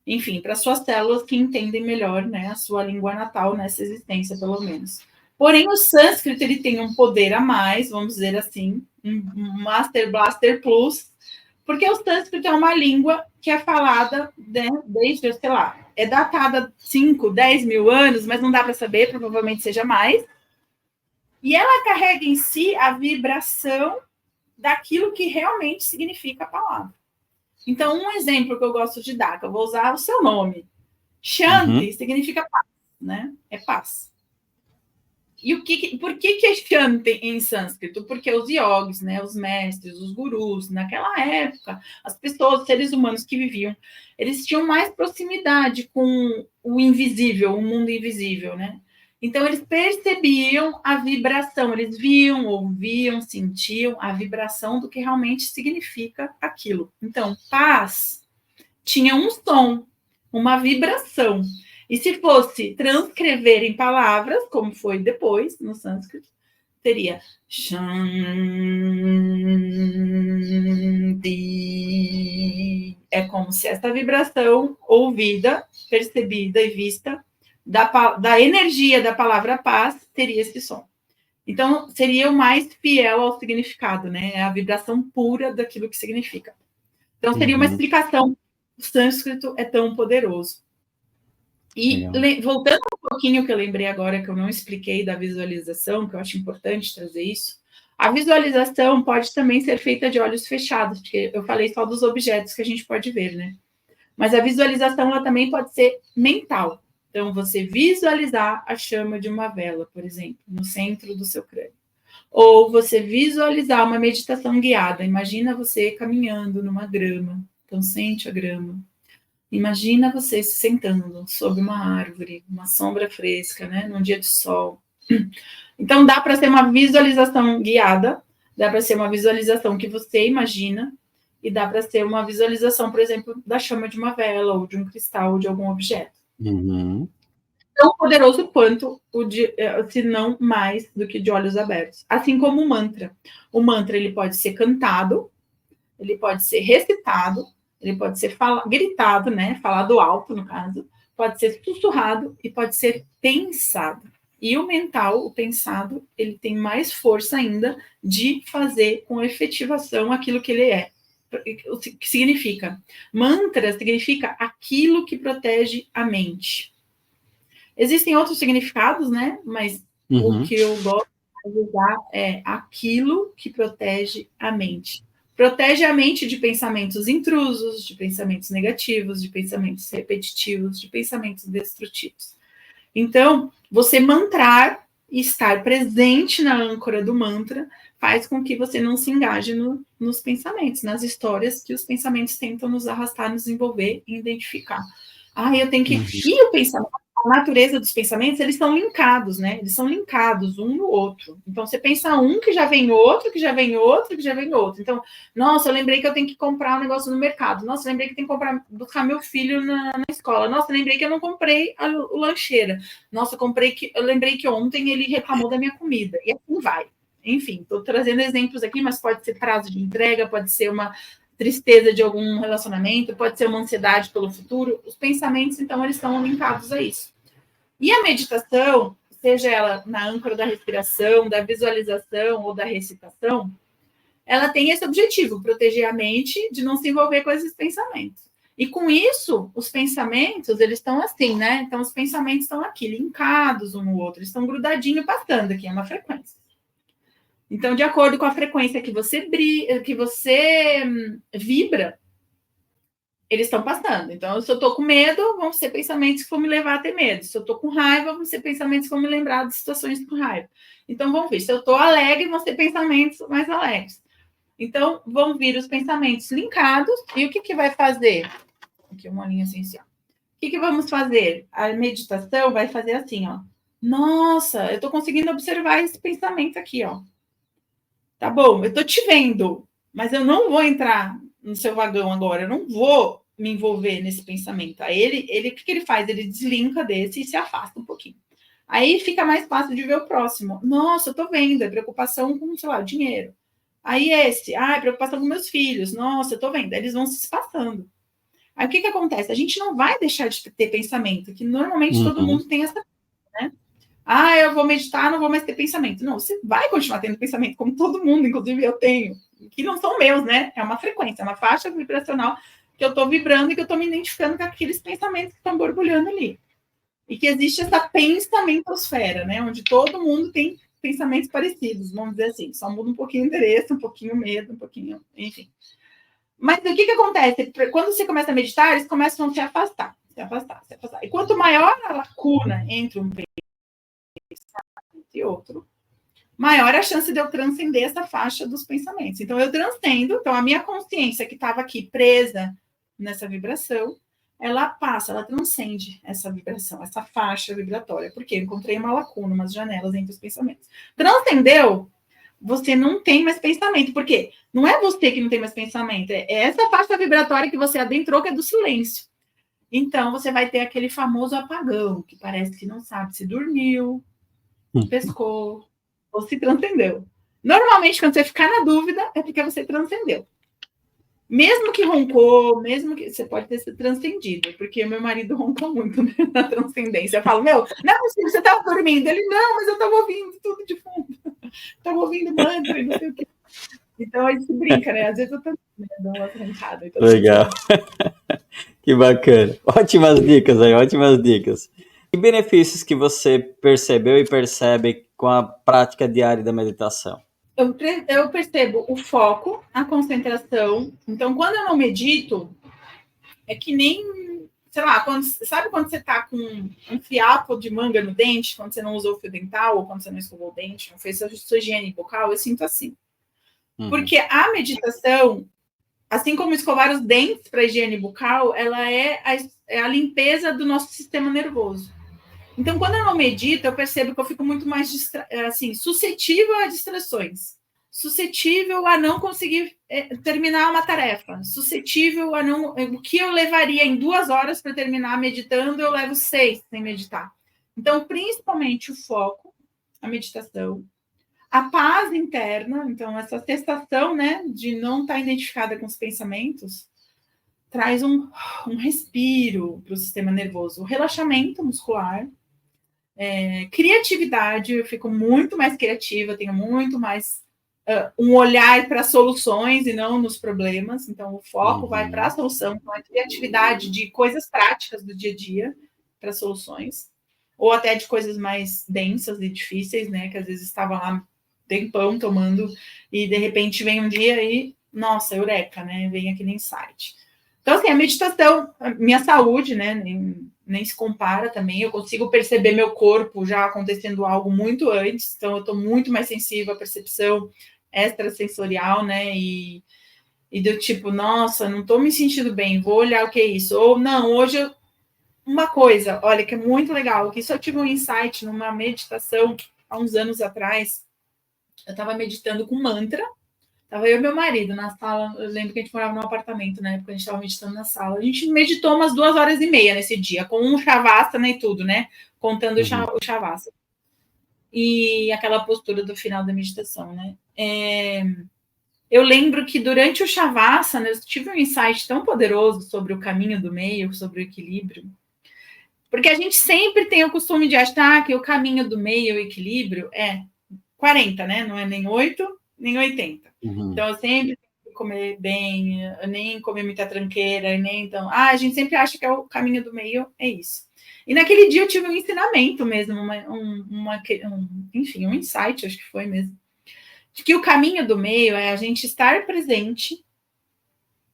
Enfim, para suas células que entendem melhor, né, a sua língua natal nessa existência, pelo menos. Porém, o sânscrito ele tem um poder a mais, vamos dizer assim, um Master Blaster Plus, porque o sânscrito é uma língua que é falada, né, desde, sei lá, é datada 5, 10 mil anos, mas não dá para saber, provavelmente seja mais. E ela carrega em si a vibração daquilo que realmente significa a palavra. Então, um exemplo que eu gosto de dar, que eu vou usar o seu nome. Shanti significa paz, né? É paz. E por que é Shanti em sânscrito? Porque os yogis, né, os mestres, os gurus, naquela época, as pessoas, os seres humanos que viviam, eles tinham mais proximidade com o invisível, o mundo invisível, né? Então, eles percebiam a vibração, eles viam, ouviam, sentiam a vibração do que realmente significa aquilo. Então, paz tinha um som, uma vibração. E se fosse transcrever em palavras, como foi depois no sânscrito, seria Shanti. É como se essa vibração ouvida, percebida e vista da energia da palavra paz teria esse som. Então, seria o mais fiel ao significado, né? É a vibração pura daquilo que significa. Então, seria uma explicação. O sânscrito é tão poderoso. E voltando um pouquinho que eu lembrei agora, que eu não expliquei da visualização, que eu acho importante trazer isso, a visualização pode também ser feita de olhos fechados, porque eu falei só dos objetos que a gente pode ver, né? Mas a visualização ela também pode ser mental. Então, você visualizar a chama de uma vela, por exemplo, no centro do seu crânio. Ou você visualizar uma meditação guiada. Imagina você caminhando numa grama. Então, sente a grama. Imagina você se sentando sob uma árvore, uma sombra fresca, né, num dia de sol. Então, dá para ser uma visualização guiada, dá para ser uma visualização que você imagina, e dá para ser uma visualização, por exemplo, da chama de uma vela, ou de um cristal, ou de algum objeto. Tão poderoso quanto se não mais do que de olhos abertos. Assim como o mantra. O mantra ele pode ser cantado, ele pode ser recitado, ele pode ser gritado, né? Falado alto, no caso, pode ser sussurrado e pode ser pensado. E o mental, o pensado, ele tem mais força ainda de fazer com efetivação aquilo que ele é. O que significa? Mantra significa aquilo que protege a mente. Existem outros significados, né? Mas o que eu gosto de usar é aquilo que protege a mente. Protege a mente de pensamentos intrusos, de pensamentos negativos, de pensamentos repetitivos, de pensamentos destrutivos. Então, você mantrar e estar presente na âncora do mantra faz com que você não se engaje nos pensamentos, nas histórias que os pensamentos tentam nos arrastar, nos envolver e identificar. Eu tenho que... E o pensamento, a natureza dos pensamentos, eles são linkados, né? Eles são linkados um no outro. Então, você pensa um que já vem outro, que já vem outro, que já vem outro. Então, nossa, eu lembrei que eu tenho que comprar um negócio no mercado. Nossa, eu lembrei que tem que buscar meu filho na escola. Nossa, eu lembrei que eu não comprei o lancheira. Nossa, eu lembrei que ontem ele reclamou da minha comida. E assim vai. Enfim, estou trazendo exemplos aqui, mas pode ser prazo de entrega, pode ser uma tristeza de algum relacionamento, pode ser uma ansiedade pelo futuro. Os pensamentos, então, eles estão linkados a isso. E a meditação, seja ela na âncora da respiração, da visualização ou da recitação, ela tem esse objetivo, proteger a mente de não se envolver com esses pensamentos. E com isso, os pensamentos, eles estão assim, né? Então, os pensamentos estão aqui, linkados um no outro, eles estão grudadinhos, passando aqui, é uma frequência. Então, de acordo com a frequência que você vibra, eles estão passando. Então, se eu estou com medo, vão ser pensamentos que vão me levar a ter medo. Se eu estou com raiva, vão ser pensamentos que vão me lembrar de situações com raiva. Então, vamos ver. Se eu estou alegre, vão ser pensamentos mais alegres. Então, vão vir os pensamentos linkados. E o que vai fazer? Aqui uma linha essencial. O que vamos fazer? A meditação vai fazer assim, ó. Nossa, eu estou conseguindo observar esse pensamento aqui, ó. Tá bom, eu tô te vendo, mas eu não vou entrar no seu vagão agora, eu não vou me envolver nesse pensamento. Aí o que ele faz? Ele deslinka desse e se afasta um pouquinho. Aí fica mais fácil de ver o próximo. Nossa, eu tô vendo, é preocupação com, sei lá, dinheiro. Aí esse, é preocupação com meus filhos. Nossa, eu tô vendo. Aí eles vão se espaçando. Aí o que acontece? A gente não vai deixar de ter pensamento, que normalmente todo mundo tem essa, né? Eu vou meditar, não vou mais ter pensamento. Não, você vai continuar tendo pensamento, como todo mundo, inclusive eu tenho, que não são meus, né? É uma frequência, é uma faixa vibracional que eu estou vibrando e que eu estou me identificando com aqueles pensamentos que estão borbulhando ali. E que existe essa pensamentosfera, né? Onde todo mundo tem pensamentos parecidos, vamos dizer assim. Só muda um pouquinho o endereço, um pouquinho o medo, um pouquinho... Enfim. Mas o que acontece? Quando você começa a meditar, eles começam a se afastar, se afastar, se afastar. E quanto maior a lacuna entre um e outro, maior a chance de eu transcender essa faixa dos pensamentos. Então, eu transcendo, então a minha consciência que estava aqui presa nessa vibração, ela passa, ela transcende essa vibração, essa faixa vibratória, porque eu encontrei uma lacuna, umas janelas entre os pensamentos. Transcendeu, você não tem mais pensamento, porque não é você que não tem mais pensamento, é essa faixa vibratória que você adentrou, que é do silêncio. Então, você vai ter aquele famoso apagão, que parece que não sabe se dormiu, pescou ou se transcendeu. Normalmente, quando você ficar na dúvida, é porque você transcendeu. Mesmo que roncou, mesmo que você pode ter se transcendido, porque meu marido ronca muito, né, na transcendência. Eu falo, meu, não é possível, você estava dormindo. Ele, não, mas eu estava ouvindo tudo de fundo. Estava ouvindo mantra e não sei o quê. Então a gente brinca, né? Às vezes eu também dou uma roncada. Então, Legal. Que bacana. Ótimas dicas aí, ótimas dicas. Que benefícios que você percebeu e percebe com a prática diária da meditação? Eu percebo o foco, a concentração. Então, quando eu não medito, é que nem, sei lá, sabe quando você tá com um fiapo de manga no dente, quando você não usou o fio dental, ou quando você não escovou o dente, não fez sua higiene bucal, eu sinto assim. Porque a meditação, assim como escovar os dentes para higiene bucal, ela é a limpeza do nosso sistema nervoso. Então, quando eu não medito, eu percebo que eu fico muito mais assim, suscetível a distrações, suscetível a não conseguir terminar uma tarefa, suscetível a não. O que eu levaria em 2 horas para terminar meditando, eu levo 6 sem meditar. Então, principalmente o foco, a meditação, a paz interna, então, essa sensação, né, de não estar identificada com os pensamentos, traz um respiro para o sistema nervoso, o relaxamento muscular. Criatividade, eu fico muito mais criativa, tenho muito mais um olhar para soluções e não nos problemas. Então, o foco vai para a solução, então a criatividade de coisas práticas do dia a dia para soluções, ou até de coisas mais densas e difíceis, né? Que às vezes estava lá tempão tomando e de repente vem um dia e, nossa, eureka, né? Vem aquele insight. Então, assim, a meditação, a minha saúde, né? Nem se compara também. Eu consigo perceber meu corpo já acontecendo algo muito antes, então eu estou muito mais sensível à percepção extrasensorial, né? E do tipo, nossa, não estou me sentindo bem, vou olhar o que é isso. Ou não, hoje uma coisa, olha, que é muito legal, que isso eu tive um insight numa meditação há uns anos atrás. Eu estava meditando com mantra. Tava eu e meu marido na sala. Eu lembro que a gente morava num apartamento, na época a gente estava meditando na sala. A gente meditou umas 2 horas e meia nesse dia, com um shavasana e tudo, né? Contando o shavasana. E aquela postura do final da meditação, né? Eu lembro que durante o shavasana eu tive um insight tão poderoso sobre o caminho do meio, sobre o equilíbrio. Porque a gente sempre tem o costume de achar que o caminho do meio, o equilíbrio, é 40, né? Não é nem 8, nem 80. Então, eu sempre tenho que comer bem, nem comer muita tranqueira, nem então. A gente sempre acha que é o caminho do meio, é isso. E naquele dia eu tive um ensinamento mesmo, enfim, um insight, acho que foi mesmo, de que o caminho do meio é a gente estar presente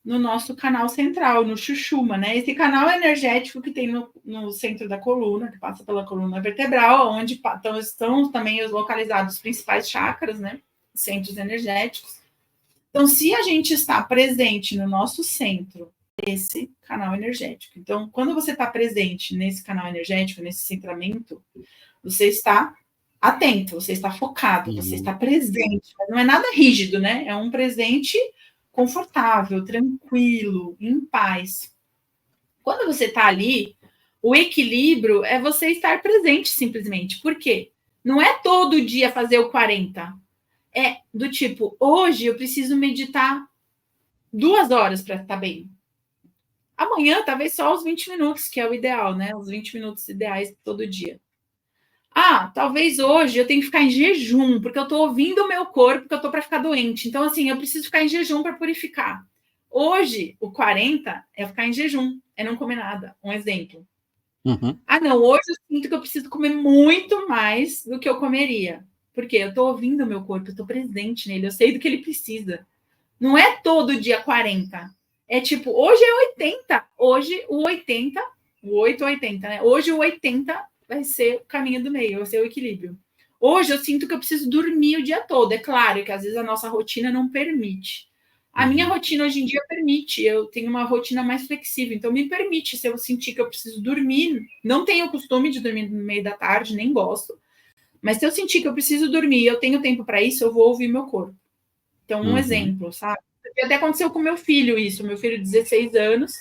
no nosso canal central, no Xuxuma, né? Esse canal energético que tem no centro da coluna, que passa pela coluna vertebral, onde estão também localizados os principais chakras, né? Centros energéticos. Então, se a gente está presente no nosso centro, esse canal energético. Então, quando você está presente nesse canal energético, nesse centramento, você está atento, você está focado, você está presente. Mas não é nada rígido, né? É um presente confortável, tranquilo, em paz. Quando você está ali, o equilíbrio é você estar presente simplesmente. Por quê? Não é todo dia fazer o 40. É do tipo, hoje eu preciso meditar 2 horas para estar bem. Amanhã, talvez só os 20 minutos, que é o ideal, né? Os 20 minutos ideais todo dia. Talvez hoje eu tenha que ficar em jejum, porque eu estou ouvindo o meu corpo, que eu estou para ficar doente. Então, assim, eu preciso ficar em jejum para purificar. Hoje, o 40 é ficar em jejum, é não comer nada. Um exemplo. Não, hoje eu sinto que eu preciso comer muito mais do que eu comeria. Porque eu estou ouvindo o meu corpo, eu estou presente nele, eu sei do que ele precisa. Não é todo dia 40. É tipo, hoje é 80. Hoje o 80, o 8 ou 80, né? Hoje o 80 vai ser o caminho do meio, vai ser o equilíbrio. Hoje eu sinto que eu preciso dormir o dia todo. É claro que às vezes a nossa rotina não permite. A minha rotina hoje em dia permite. Eu tenho uma rotina mais flexível, então me permite. Se eu sentir que eu preciso dormir, não tenho o costume de dormir no meio da tarde, nem gosto. Mas se eu sentir que eu preciso dormir, eu tenho tempo para isso, eu vou ouvir meu corpo. Então, um exemplo, sabe? Até aconteceu com meu filho isso. Meu filho de 16 anos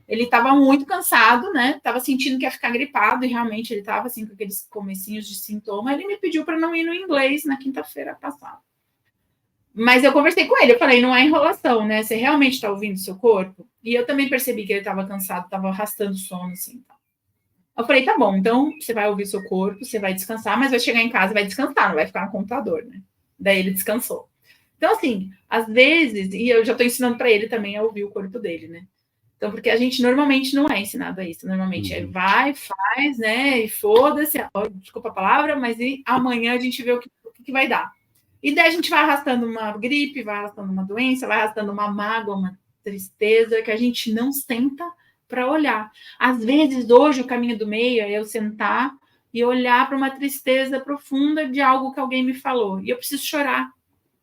Ele estava muito cansado, né? Estava sentindo que ia ficar gripado e realmente ele estava assim com aqueles comecinhos de sintoma. Ele me pediu para não ir no inglês na quinta-feira passada. Mas eu conversei com ele, eu falei, não é enrolação, né? Você realmente está ouvindo o seu corpo? E eu também percebi que ele estava cansado, estava arrastando sono, assim. Eu falei, tá bom, então você vai ouvir o seu corpo, você vai descansar, mas vai chegar em casa, vai descansar, não vai ficar no computador, né? Daí ele descansou. Então, assim, às vezes, e eu já estou ensinando para ele também a ouvir o corpo dele, né? Então, porque a gente normalmente não é ensinado a isso. Normalmente é vai, faz, né? E foda-se, desculpa a palavra, mas e amanhã a gente vê o que vai dar. E daí a gente vai arrastando uma gripe, vai arrastando uma doença, vai arrastando uma mágoa, uma tristeza, que a gente não senta para olhar. Às vezes, hoje, o caminho do meio é eu sentar e olhar para uma tristeza profunda de algo que alguém me falou. E eu preciso chorar.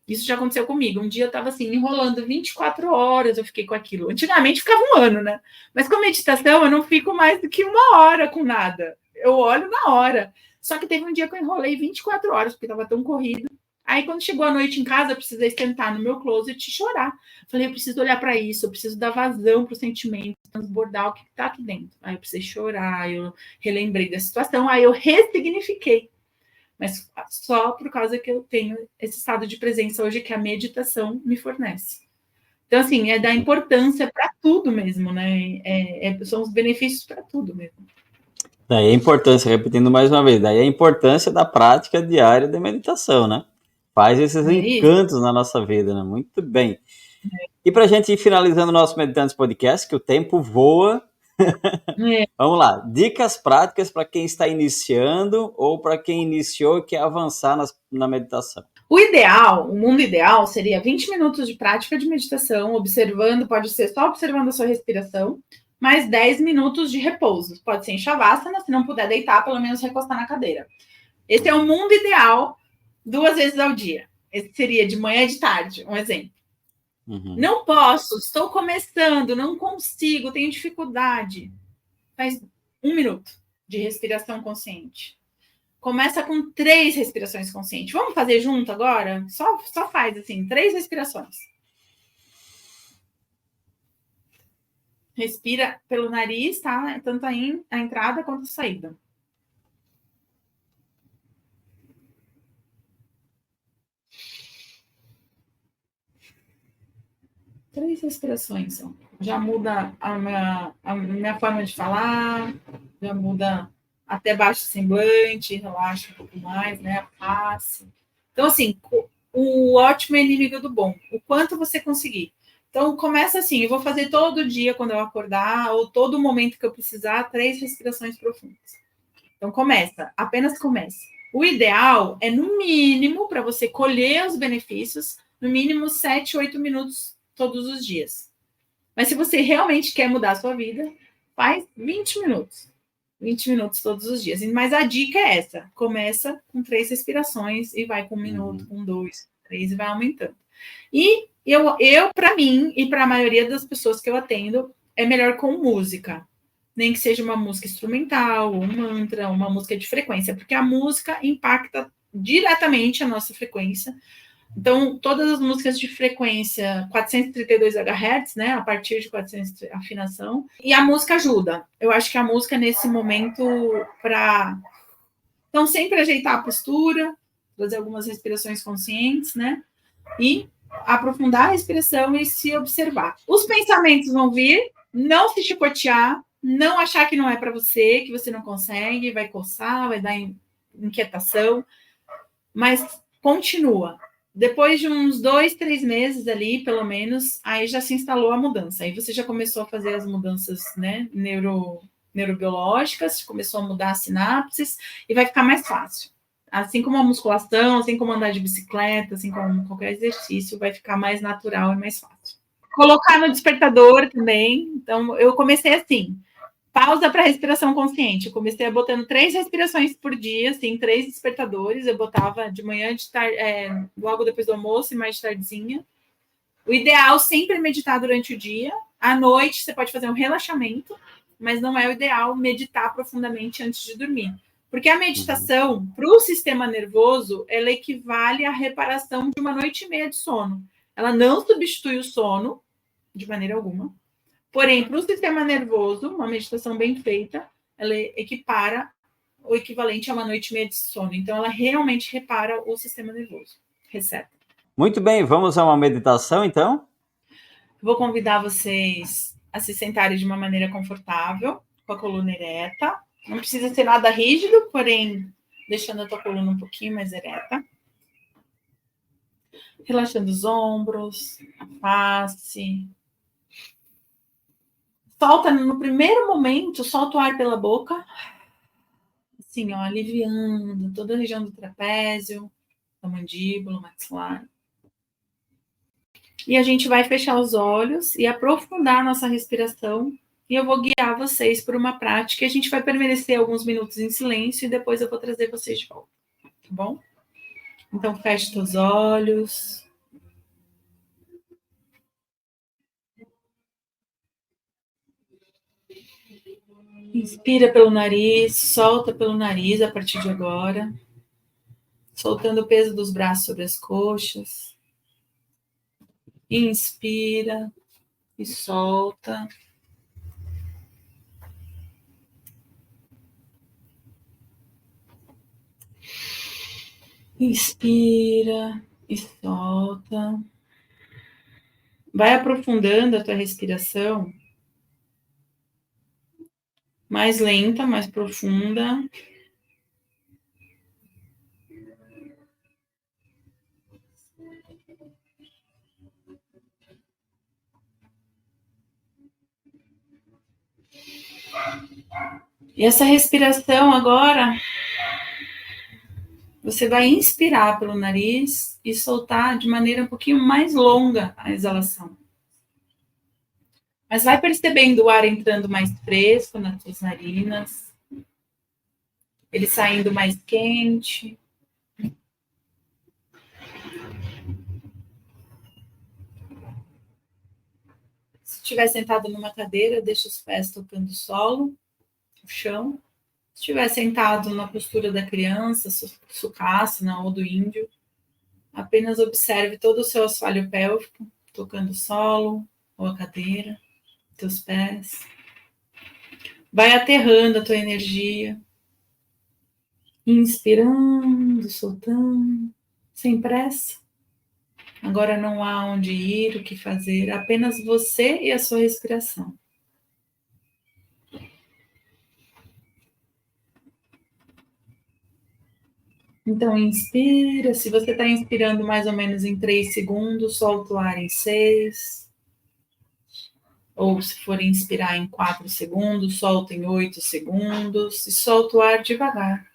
Isso já aconteceu comigo. Um dia eu estava assim, enrolando 24 horas, eu fiquei com aquilo. Antigamente ficava um ano, né? Mas com meditação eu não fico mais do que uma hora com nada. Eu olho na hora. Só que teve um dia que eu enrolei 24 horas, porque estava tão corrido. Aí, quando chegou a noite em casa, eu precisei sentar no meu closet e chorar. Falei, eu preciso olhar para isso, eu preciso dar vazão para o sentimento, transbordar o que está aqui dentro. Aí eu precisei chorar, eu relembrei da situação, aí eu ressignifiquei. Mas só por causa que eu tenho esse estado de presença hoje que a meditação me fornece. Então, assim, é da importância para tudo mesmo, né? São os benefícios para tudo mesmo. Daí a importância, repetindo mais uma vez, daí a importância da prática diária de meditação, né? Faz esses encantos na nossa vida, né? Muito bem. E para a gente ir finalizando o nosso Meditantes Podcast, que o tempo voa, vamos lá. Dicas práticas para quem está iniciando ou para quem iniciou e quer avançar na meditação. O ideal, o mundo ideal seria 20 minutos de prática de meditação, observando, pode ser só observando a sua respiração, mais 10 minutos de repouso. Pode ser em Shavasana, se não puder deitar, pelo menos recostar na cadeira. Esse é o mundo ideal, 2 vezes ao dia. Esse seria de manhã e de tarde, um exemplo. Uhum. Não posso, estou começando, não consigo, tenho dificuldade. Faz 1 minuto de respiração consciente. Começa com 3 respirações conscientes. Vamos fazer junto agora? Só faz assim, 3 respirações. Respira pelo nariz, tá? Tanto a entrada quanto a saída. Três respirações. Já muda a minha forma de falar, já muda até baixo semblante, relaxa um pouco mais, né? A face. Então, assim, o ótimo é inimigo do bom. O quanto você conseguir. Então, começa assim, eu vou fazer todo dia quando eu acordar, ou todo momento que eu precisar, 3 respirações profundas. Então, apenas comece. O ideal é, no mínimo, para você colher os benefícios, no mínimo 7, 8 minutos todos os dias. Mas se você realmente quer mudar a sua vida, faz 20 minutos. 20 minutos todos os dias. Mas a dica é essa: começa com 3 respirações e vai com 1 minuto, com 2, 3 e vai aumentando. E eu para mim e para a maioria das pessoas que eu atendo, é melhor com música. Nem que seja uma música instrumental, um mantra, uma música de frequência, porque a música impacta diretamente a nossa frequência. Então, todas as músicas de frequência 432 Hz, né, a partir de 400 afinação, e a música ajuda. Eu acho que a música nesse momento para então sempre ajeitar a postura, fazer algumas respirações conscientes, né? E aprofundar a respiração e se observar. Os pensamentos vão vir, não se chicotear, não achar que não é para você, que você não consegue, vai coçar, vai dar inquietação, mas continua. Depois de uns 2, 3 meses ali, pelo menos, aí já se instalou a mudança. Aí você já começou a fazer as mudanças, né, neurobiológicas, começou a mudar as sinapses e vai ficar mais fácil. Assim como a musculação, assim como andar de bicicleta, assim como qualquer exercício, vai ficar mais natural e mais fácil. Colocar no despertador também. Então, eu comecei assim. Pausa para respiração consciente. Eu comecei botando 3 respirações por dia, assim, 3 despertadores. Eu botava de manhã, de tarde, logo depois do almoço e mais de tardezinha. O ideal sempre é meditar durante o dia. À noite, você pode fazer um relaxamento, mas não é o ideal meditar profundamente antes de dormir. Porque a meditação, para o sistema nervoso, ela equivale à reparação de 1 noite e meia de sono. Ela não substitui o sono, de maneira alguma. Porém, para o sistema nervoso, uma meditação bem feita, ela equipara o equivalente a uma noite e meia de sono. Então, ela realmente repara o sistema nervoso. Receta. Muito bem, vamos a uma meditação, então? Vou convidar vocês a se sentarem de uma maneira confortável, com a coluna ereta. Não precisa ser nada rígido, porém, deixando a tua coluna um pouquinho mais ereta. Relaxando os ombros, a face. Solta, no primeiro momento, solta o ar pela boca. Assim, ó, aliviando toda a região do trapézio, da mandíbula, maxilar. E a gente vai fechar os olhos e aprofundar a nossa respiração. E eu vou guiar vocês por uma prática. A gente vai permanecer alguns minutos em silêncio e depois eu vou trazer vocês de volta. Tá bom? Então, feche os olhos. Inspira pelo nariz, solta pelo nariz a partir de agora. Soltando o peso dos braços sobre as coxas. Inspira e solta. Inspira e solta. Vai aprofundando a tua respiração. Mais lenta, mais profunda. E essa respiração agora, você vai inspirar pelo nariz e soltar de maneira um pouquinho mais longa a exalação. Mas vai percebendo o ar entrando mais fresco nas suas narinas, ele saindo mais quente. Se estiver sentado numa cadeira, deixa os pés tocando o solo, o chão. Se estiver sentado na postura da criança, sukhasana ou do índio, apenas observe todo o seu assoalho pélvico, tocando o solo ou a cadeira, teus pés. Vai aterrando a tua energia, inspirando, soltando, sem pressa. Agora não há onde ir, o que fazer, apenas você e a sua respiração. Então, inspira. Se você está inspirando mais ou menos em 3 segundos, solta o ar em 6. Ou se for inspirar em 4 segundos, solta em 8 segundos. E solta o ar devagar.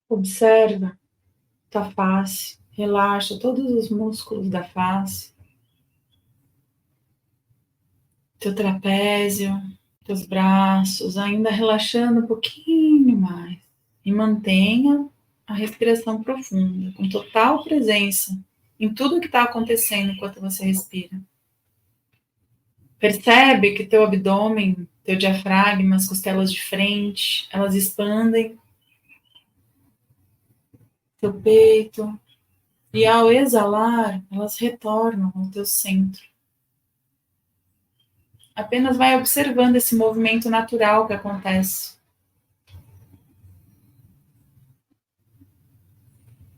Observa tua face, relaxa todos os músculos da face, teu trapézio, teus braços, ainda relaxando um pouquinho mais. E mantenha a respiração profunda, com total presença em tudo que está acontecendo enquanto você respira. Percebe que teu abdômen, teu diafragma, as costelas de frente, elas expandem, teu peito, e ao exalar, elas retornam ao teu centro. Apenas vai observando esse movimento natural que acontece.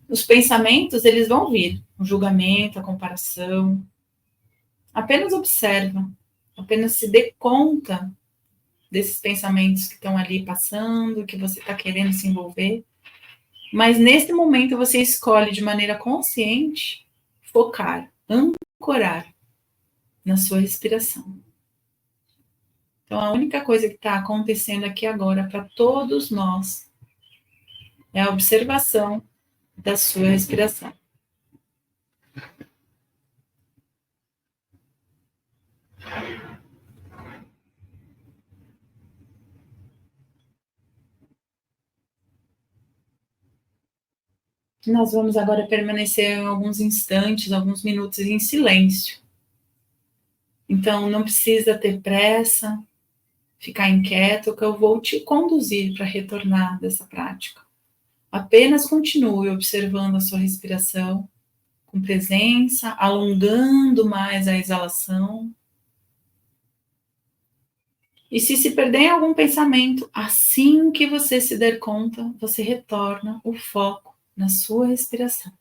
Os pensamentos, eles vão vir, o julgamento, a comparação. Apenas observa, apenas se dê conta desses pensamentos que estão ali passando, que você está querendo se envolver. Mas nesse momento você escolhe de maneira consciente focar, ancorar na sua respiração. Então a única coisa que está acontecendo aqui agora para todos nós é a observação da sua respiração. Nós vamos agora permanecer alguns instantes, alguns minutos em silêncio. Então, não precisa ter pressa, ficar inquieto, que eu vou te conduzir para retornar dessa prática. Apenas continue observando a sua respiração com presença, alongando mais a exalação. E se perder em algum pensamento, assim que você se der conta, você retorna o foco na sua respiração.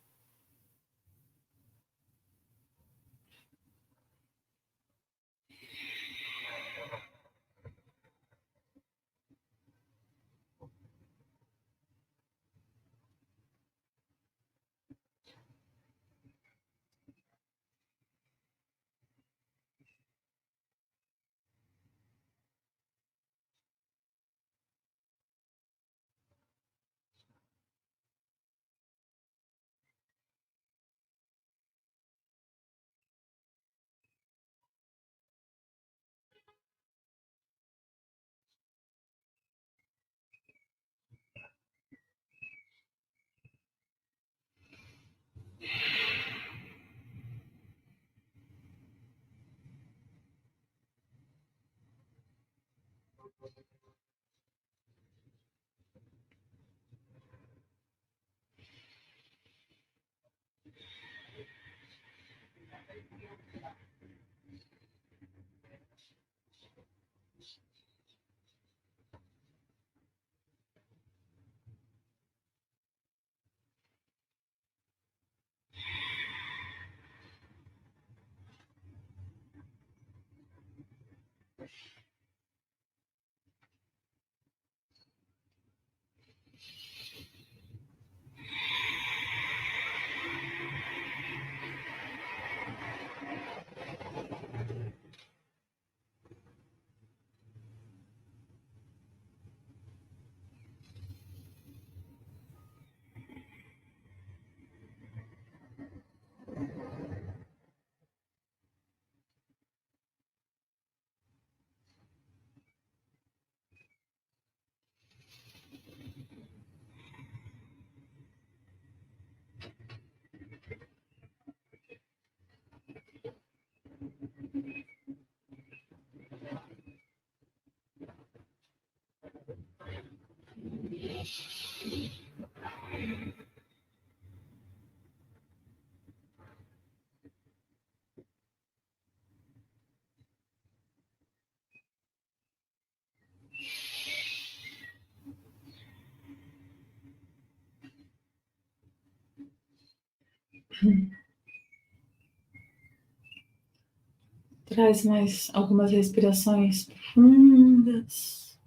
Traz mais algumas respirações profundas,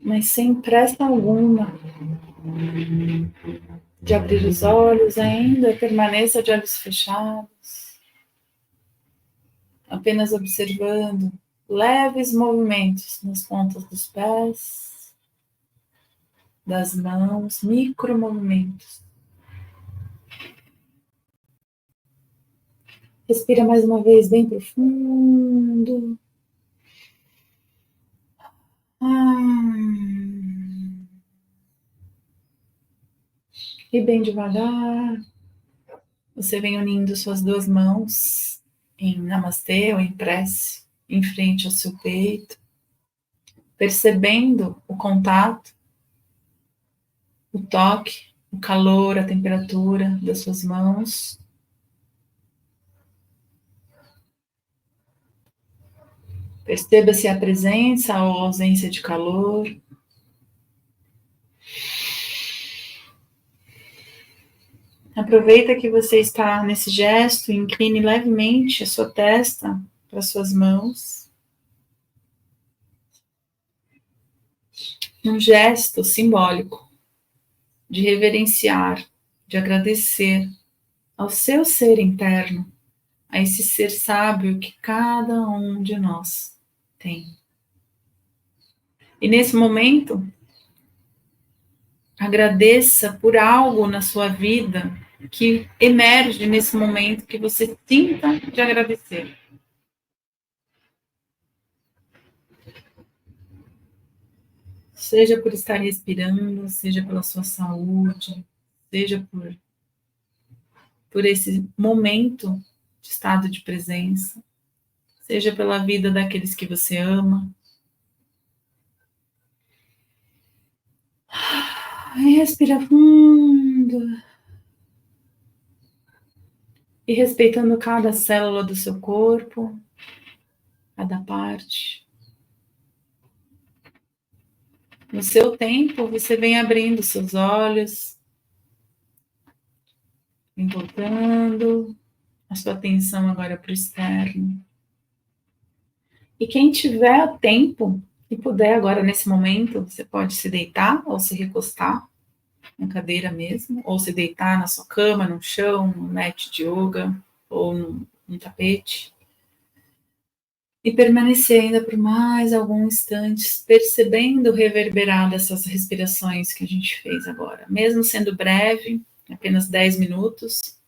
mas sem pressa alguma de abrir os olhos ainda, permaneça de olhos fechados, apenas observando leves movimentos nas pontas dos pés, das mãos, micromovimentos. Respira mais uma vez bem profundo. E bem devagar, você vem unindo suas duas mãos em namastê ou em prece, em frente ao seu peito, percebendo o contato, o toque, o calor, a temperatura das suas mãos. Perceba se há presença ou ausência de calor. Aproveita que você está nesse gesto e incline levemente a sua testa para as suas mãos. Um gesto simbólico de reverenciar, de agradecer ao seu ser interno, a esse ser sábio que cada um de nós tem. E nesse momento, Agradeça por algo na sua vida que emerge nesse momento que você sinta de agradecer. Seja por estar respirando, seja pela sua saúde, seja por esse momento de estado de presença, seja pela vida daqueles que você ama. Respira fundo. E respeitando cada célula do seu corpo, cada parte. No seu tempo, você vem abrindo seus olhos, vem voltando a sua atenção agora para o externo. E quem tiver tempo e puder agora nesse momento, você pode se deitar ou se recostar na cadeira mesmo, ou se deitar na sua cama, no chão, no mat de yoga ou num tapete. E permanecer ainda por mais alguns instantes, percebendo reverberar dessas respirações que a gente fez agora. Mesmo sendo breve, apenas 10 minutos,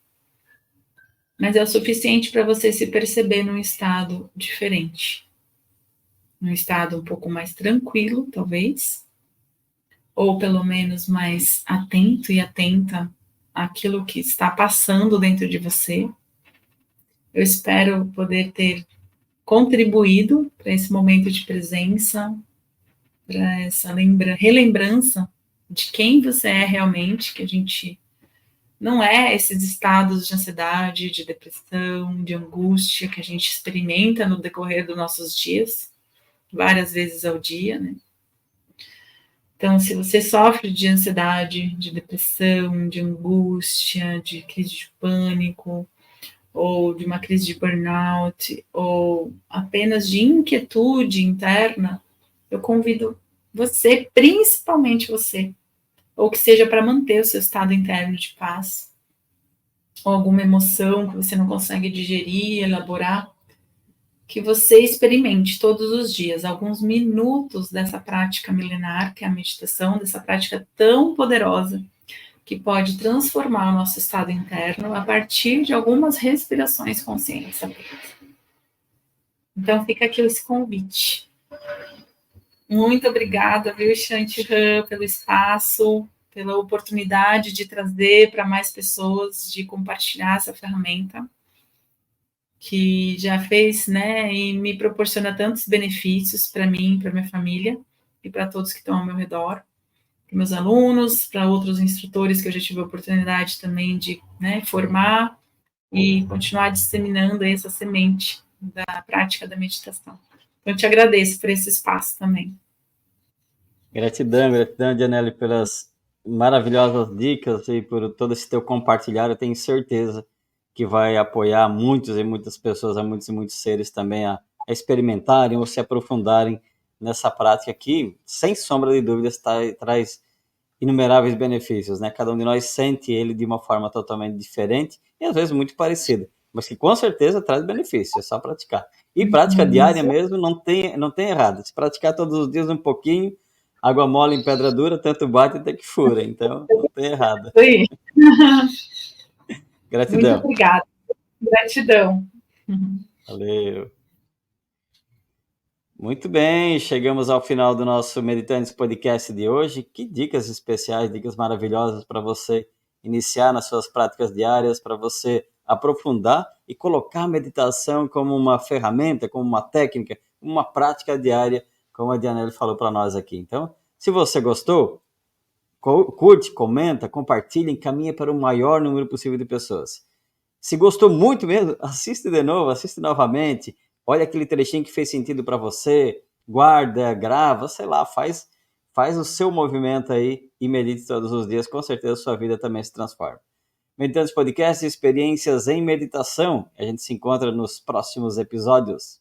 mas é o suficiente para você se perceber num estado diferente. Num estado um pouco mais tranquilo, talvez, ou pelo menos mais atento e atenta àquilo que está passando dentro de você. Eu espero poder ter contribuído para esse momento de presença, para essa relembrança de quem você é realmente, que a gente não é esses estados de ansiedade, de depressão, de angústia que a gente experimenta no decorrer dos nossos dias, várias vezes ao dia, né? Então, se você sofre de ansiedade, de depressão, de angústia, de crise de pânico, ou de uma crise de burnout, ou apenas de inquietude interna, eu convido você, principalmente você, ou que seja para manter o seu estado interno de paz, ou alguma emoção que você não consegue digerir, elaborar, que você experimente todos os dias, alguns minutos dessa prática milenar, que é a meditação, dessa prática tão poderosa, que pode transformar o nosso estado interno a partir de algumas respirações conscientes. Então fica aqui esse convite. Muito obrigada, viu, Shanti Han, pelo espaço, pela oportunidade de trazer para mais pessoas, de compartilhar essa ferramenta, que já fez, né, e me proporciona tantos benefícios para mim, para minha família, e para todos que estão ao meu redor, para meus alunos, para outros instrutores que eu já tive a oportunidade também de, né, formar e continuar disseminando essa semente da prática da meditação. Então, eu te agradeço por esse espaço também. Gratidão, Janelle, pelas maravilhosas dicas e por todo esse teu compartilhar. Eu tenho certeza que vai apoiar muitos e muitas pessoas, a muitos e muitos seres também a experimentarem ou se aprofundarem nessa prática que, sem sombra de dúvidas, traz inumeráveis benefícios, né? Cada um de nós sente ele de uma forma totalmente diferente e às vezes muito parecida, mas que com certeza traz benefício, é só praticar. E prática diária mesmo não tem errado. Se praticar todos os dias um pouquinho, água mole em pedra dura, tanto bate até que fura, então não tem errado. Oi. Gratidão. Muito obrigada. Gratidão. Valeu. Muito bem, chegamos ao final do nosso Meditantes Podcast de hoje. Que dicas especiais, dicas maravilhosas para você iniciar nas suas práticas diárias, para você aprofundar e colocar a meditação como uma ferramenta, como uma técnica, uma prática diária, como a Janelle falou para nós aqui. Então, se você gostou, curte, comenta, compartilha, encaminha para o maior número possível de pessoas. Se gostou muito mesmo, assiste de novo, assiste novamente, olha aquele trechinho que fez sentido para você, guarda, grava, sei lá, faz o seu movimento aí e medite todos os dias, com certeza a sua vida também se transforma. Meditantes Podcast, experiências em meditação. A gente se encontra nos próximos episódios.